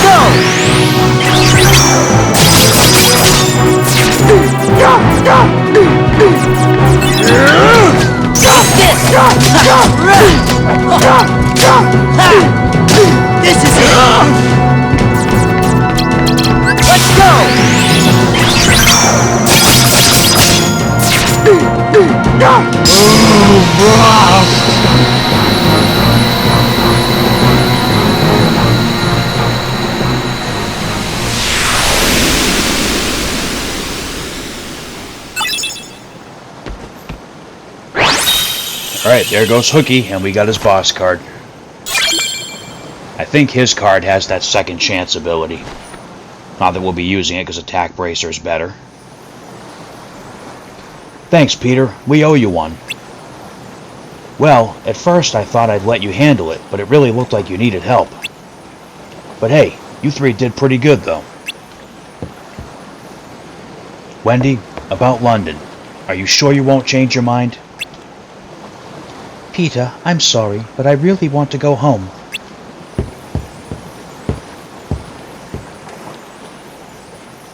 Alright, there goes Hooky, and we got his boss card. I think his card has that second chance ability. Not that we'll be using it because attack bracer is better. Thanks, Peter. We owe you one. Well, at first I thought I'd let you handle it, but it really looked like you needed help. But hey, you three did pretty good, though. Wendy, about London. Are you sure you won't change your mind? Peter, I'm sorry, but I really want to go home.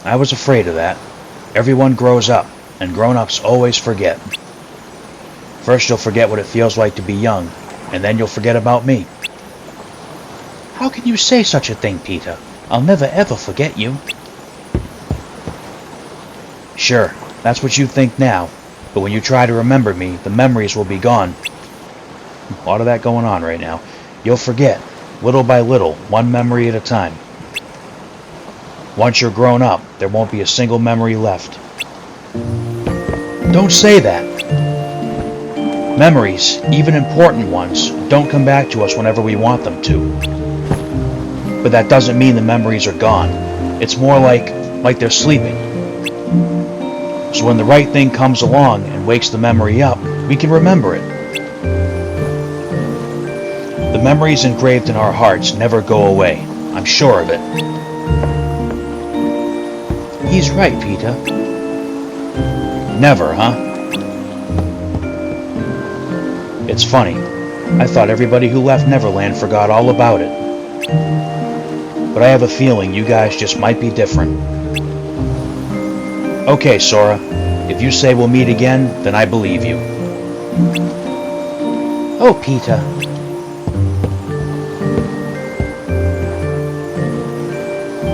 I was afraid of that. Everyone grows up, and grown-ups always forget. First you'll forget what it feels like to be young, and then you'll forget about me. How can you say such a thing, Peter? I'll never ever forget you. Sure, that's what you think now, but when you try to remember me, the memories will be gone. A lot of that going on right now. You'll forget, little by little, one memory at a time. Once you're grown up, there won't be a single memory left. Don't say that. Memories, even important ones, don't come back to us whenever we want them to. But that doesn't mean the memories are gone. It's more like they're sleeping. So when the right thing comes along and wakes the memory up, we can remember it. The memories engraved in our hearts never go away. I'm sure of it. He's right, Peter. Never, huh? It's funny. I thought everybody who left Neverland forgot all about it. But I have a feeling you guys just might be different. Okay, Sora. If you say we'll meet again, then I believe you. Oh, Peter.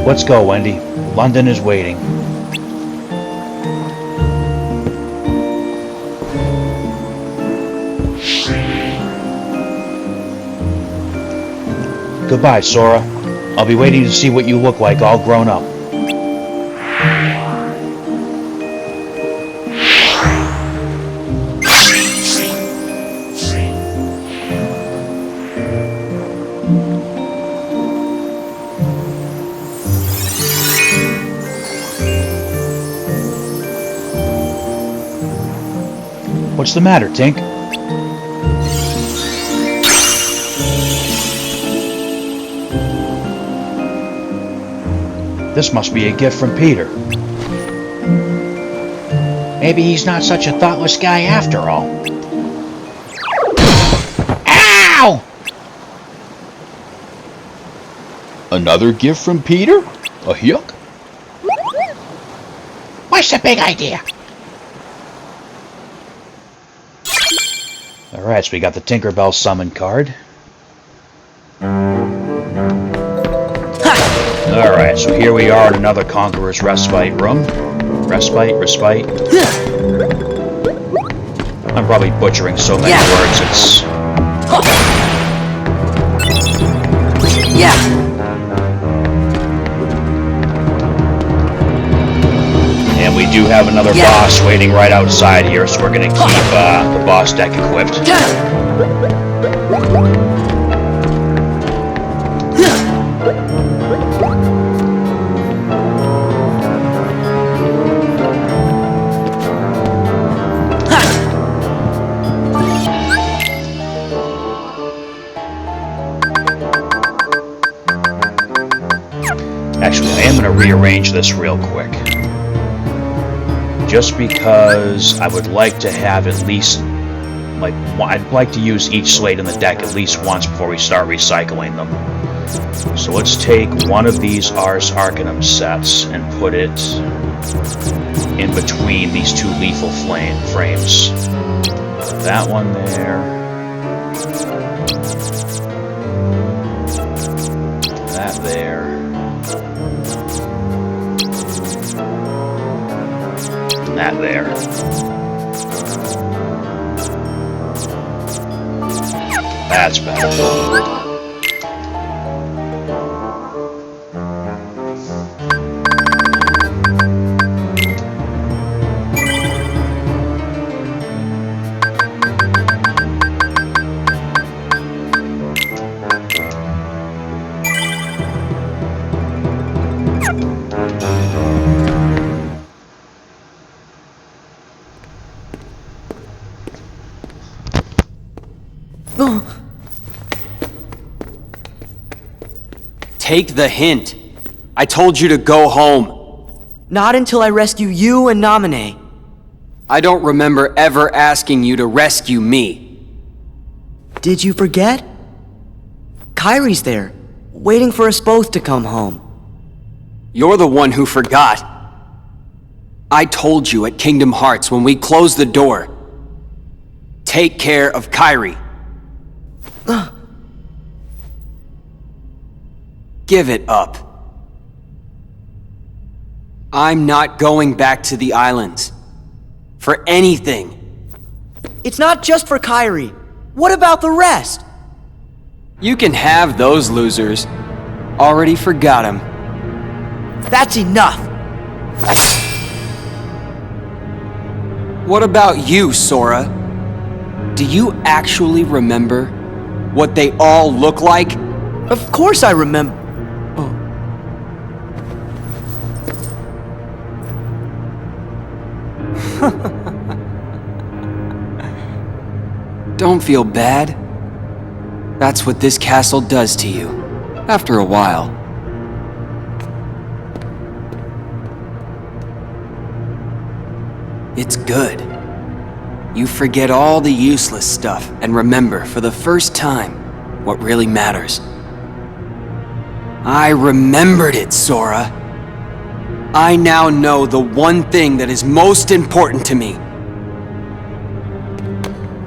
Let's go, Wendy. London is waiting. Goodbye, Sora. I'll be waiting to see what you look like all grown up. What's the matter, Tink? This must be a gift from Peter. Maybe he's not such a thoughtless guy after all. Ow! Another gift from Peter? A yuck? What's the big idea? Alright, so we got the Tinkerbell summon card. Alright, so here we are in another Conqueror's Respite room. Respite. I'm probably butchering so many words, it's... And we do have another boss waiting right outside here, so we're gonna keep the boss deck equipped. Actually, I am going to rearrange this real quick. Just because I would like to have at least, I'd like to use each slate in the deck at least once before we start recycling them. So let's take one of these Ars Arcanum sets and put it in between these two lethal frames. Put that one there. That there. That there. That's better. Take the hint. I told you to go home. Not until I rescue you and Naminé. I don't remember ever asking you to rescue me. Did you forget? Kyrie's there, waiting for us both to come home. You're the one who forgot. I told you at Kingdom Hearts when we closed the door. Take care of Kyrie. Give it up. I'm not going back to the islands. For anything. It's not just for Kyrie. What about the rest? You can have those losers. Already forgot them. That's enough. What about you, Sora? Do you actually remember what they all look like? Of course I remember. Oh. Don't feel bad. That's what this castle does to you, after a while. It's good. You forget all the useless stuff and remember for the first time what really matters. I remembered it, Sora. I now know the one thing that is most important to me.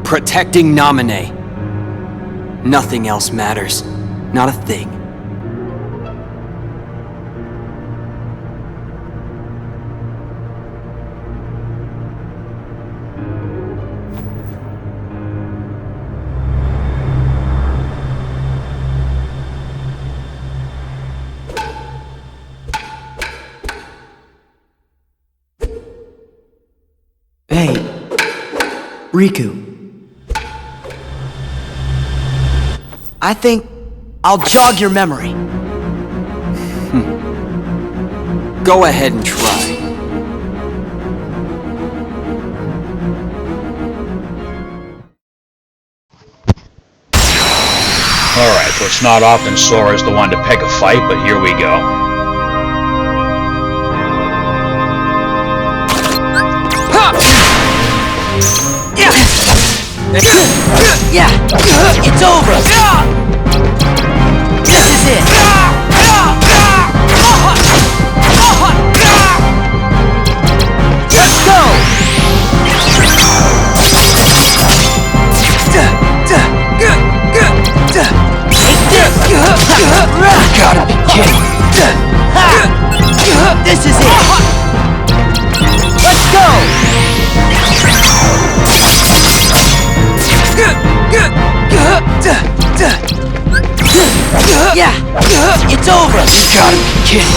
Protecting Naminé. Nothing else matters. Not a thing. Hey, Riku. I think I'll jog your memory. Go ahead and try. Alright, so it's not often Sora's the one to pick a fight, but here we go. Yeah, it's over. This is it. Let's go. Take this. Gotta be kidding. This is it. Let's go. Yeah, it's over. You gotta be kidding.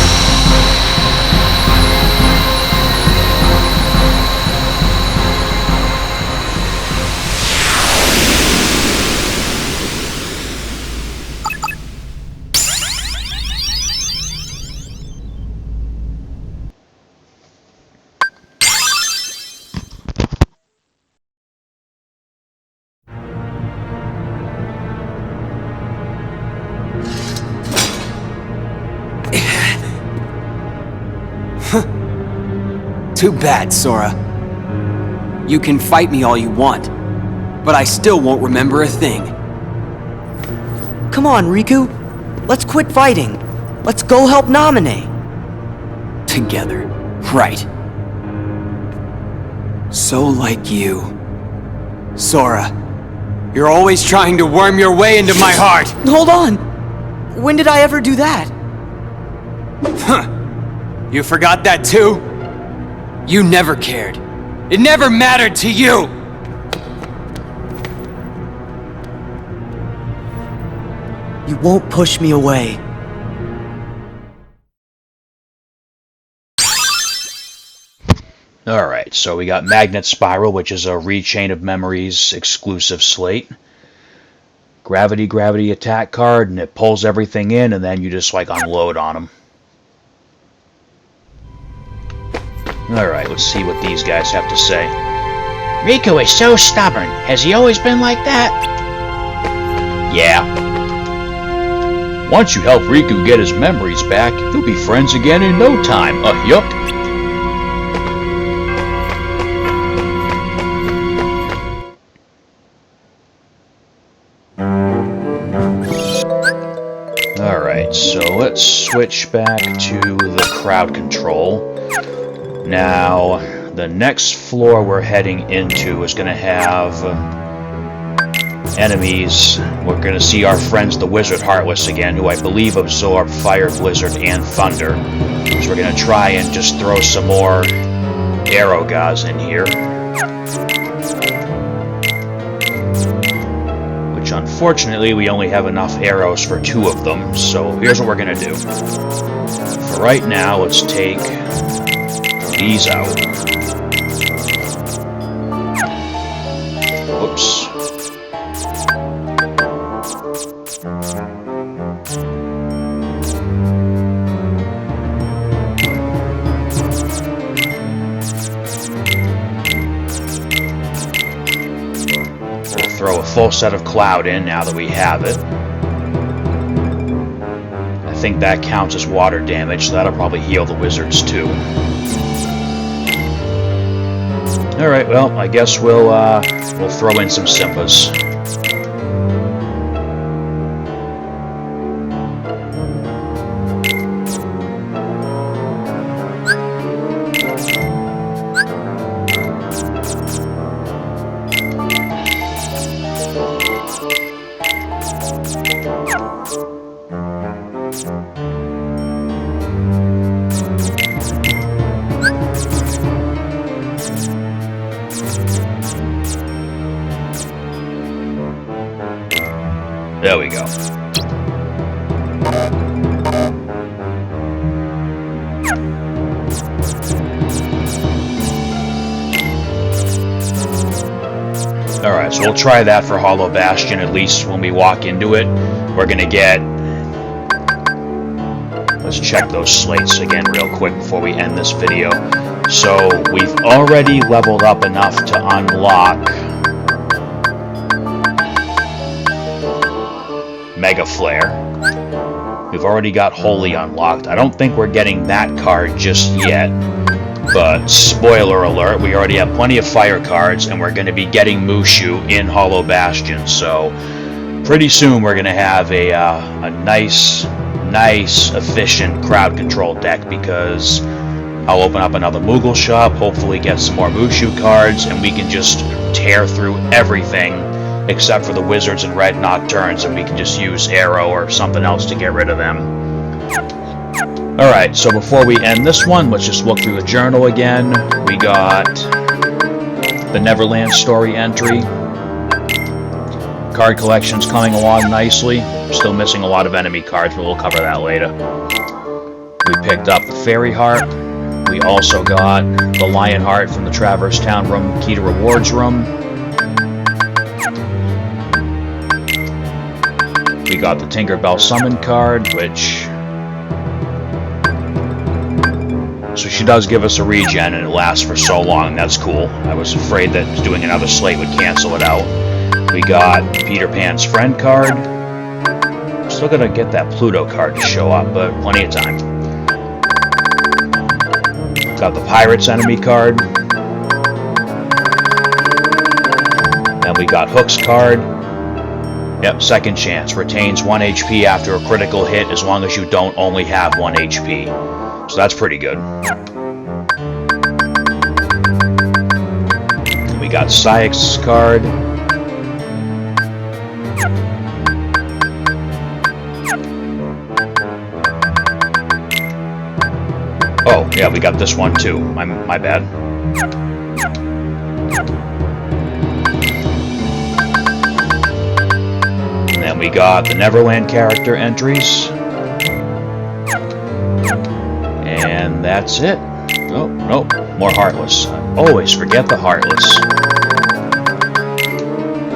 Too bad, Sora. You can fight me all you want, but I still won't remember a thing. Come on, Riku. Let's quit fighting. Let's go help Naminé. Together, right. So like you. Sora, you're always trying to worm your way into my heart! Hold on. When did I ever do that? Huh. You forgot that too? You never cared. It never mattered to you! You won't push me away. Alright, so we got Magnet Spiral, which is a Rechain of Memories exclusive slate. Gravity attack card, and it pulls everything in, and then you just like unload on them. Alright, let's see what these guys have to say. Riku is so stubborn. Has he always been like that? Yeah. Once you help Riku get his memories back, you'll be friends again in no time. Yup. Alright, so let's switch back to the crowd control. Now, the next floor we're heading into is going to have enemies. We're going to see our friends the Wizard Heartless again, who I believe absorb Fire, Blizzard, and Thunder. So we're going to try and just throw some more arrow guys in here. unfortunately, we only have enough arrows for 2 of them, so here's what we're gonna do. For right now, let's take these out. Whoops. Throw a full set of cloud in now that we have it. I think that counts as water damage, so that'll probably heal the wizards too. Alright, well, I guess we'll throw in some Simpas. There we go. Alright, so we'll try that for Hollow Bastion, at least when we walk into it. We're gonna get... Let's check those slates again real quick before we end this video. So, we've already leveled up enough to unlock Mega Flare. We've already got Holy unlocked. I don't think we're getting that card just yet, but spoiler alert, we already have plenty of fire cards, and we're going to be getting Mushu in Hollow Bastion, so pretty soon we're going to have a nice, efficient crowd control deck, because I'll open up another Moogle shop, hopefully get some more Mushu cards, and we can just tear through everything except for the wizards and red nocturnes, and we can just use arrow or something else to get rid of them. Alright, so before we end this one, let's just look through the journal again. We got the Neverland story entry. Card collection's coming along nicely. Still missing a lot of enemy cards, but we'll cover that later. We picked up the Fairy Heart. We also got the Lion Heart from the Traverse Town room, Key to Rewards room. We got the Tinkerbell Summon card, which... So she does give us a regen, and it lasts for so long. That's cool. I was afraid that doing another slate would cancel it out. We got Peter Pan's Friend card. Still gotta get that Pluto card to show up, but plenty of time. Got the Pirate's Enemy card. Then we got Hook's card. Yep, second chance. Retains 1 HP after a critical hit as long as you don't only have 1 HP. So that's pretty good. We got Sayek's card. Oh, yeah, we got this one too. My bad. And then we got the Neverland character entries. And that's it. Oh, nope. More Heartless. I always forget the Heartless.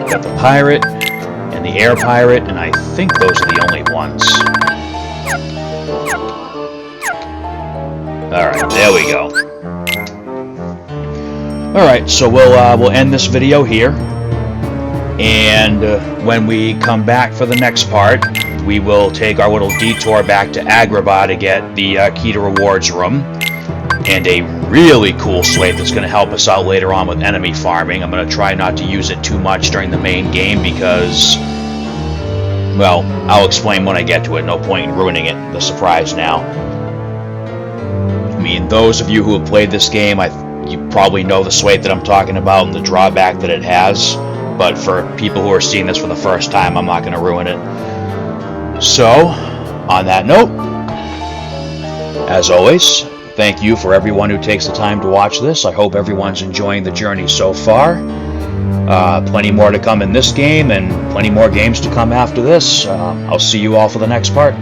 Got the Pirate and the Air Pirate, and I think those are the only ones. Alright, there we go. Alright, so we'll end this video here. And when we come back for the next part, we will take our little detour back to Agrabah to get the Key to Rewards room. And a really cool slate that's going to help us out later on with enemy farming. I'm going to try not to use it too much during the main game because, well, I'll explain when I get to it. No point in ruining it, the surprise now. I mean, those of you who have played this game, you probably know the slate that I'm talking about and the drawback that it has. But for people who are seeing this for the first time, I'm not going to ruin it. So, on that note, as always, thank you for everyone who takes the time to watch this. I hope everyone's enjoying the journey so far. Plenty more to come in this game, and plenty more games to come after this. I'll see you all for the next part.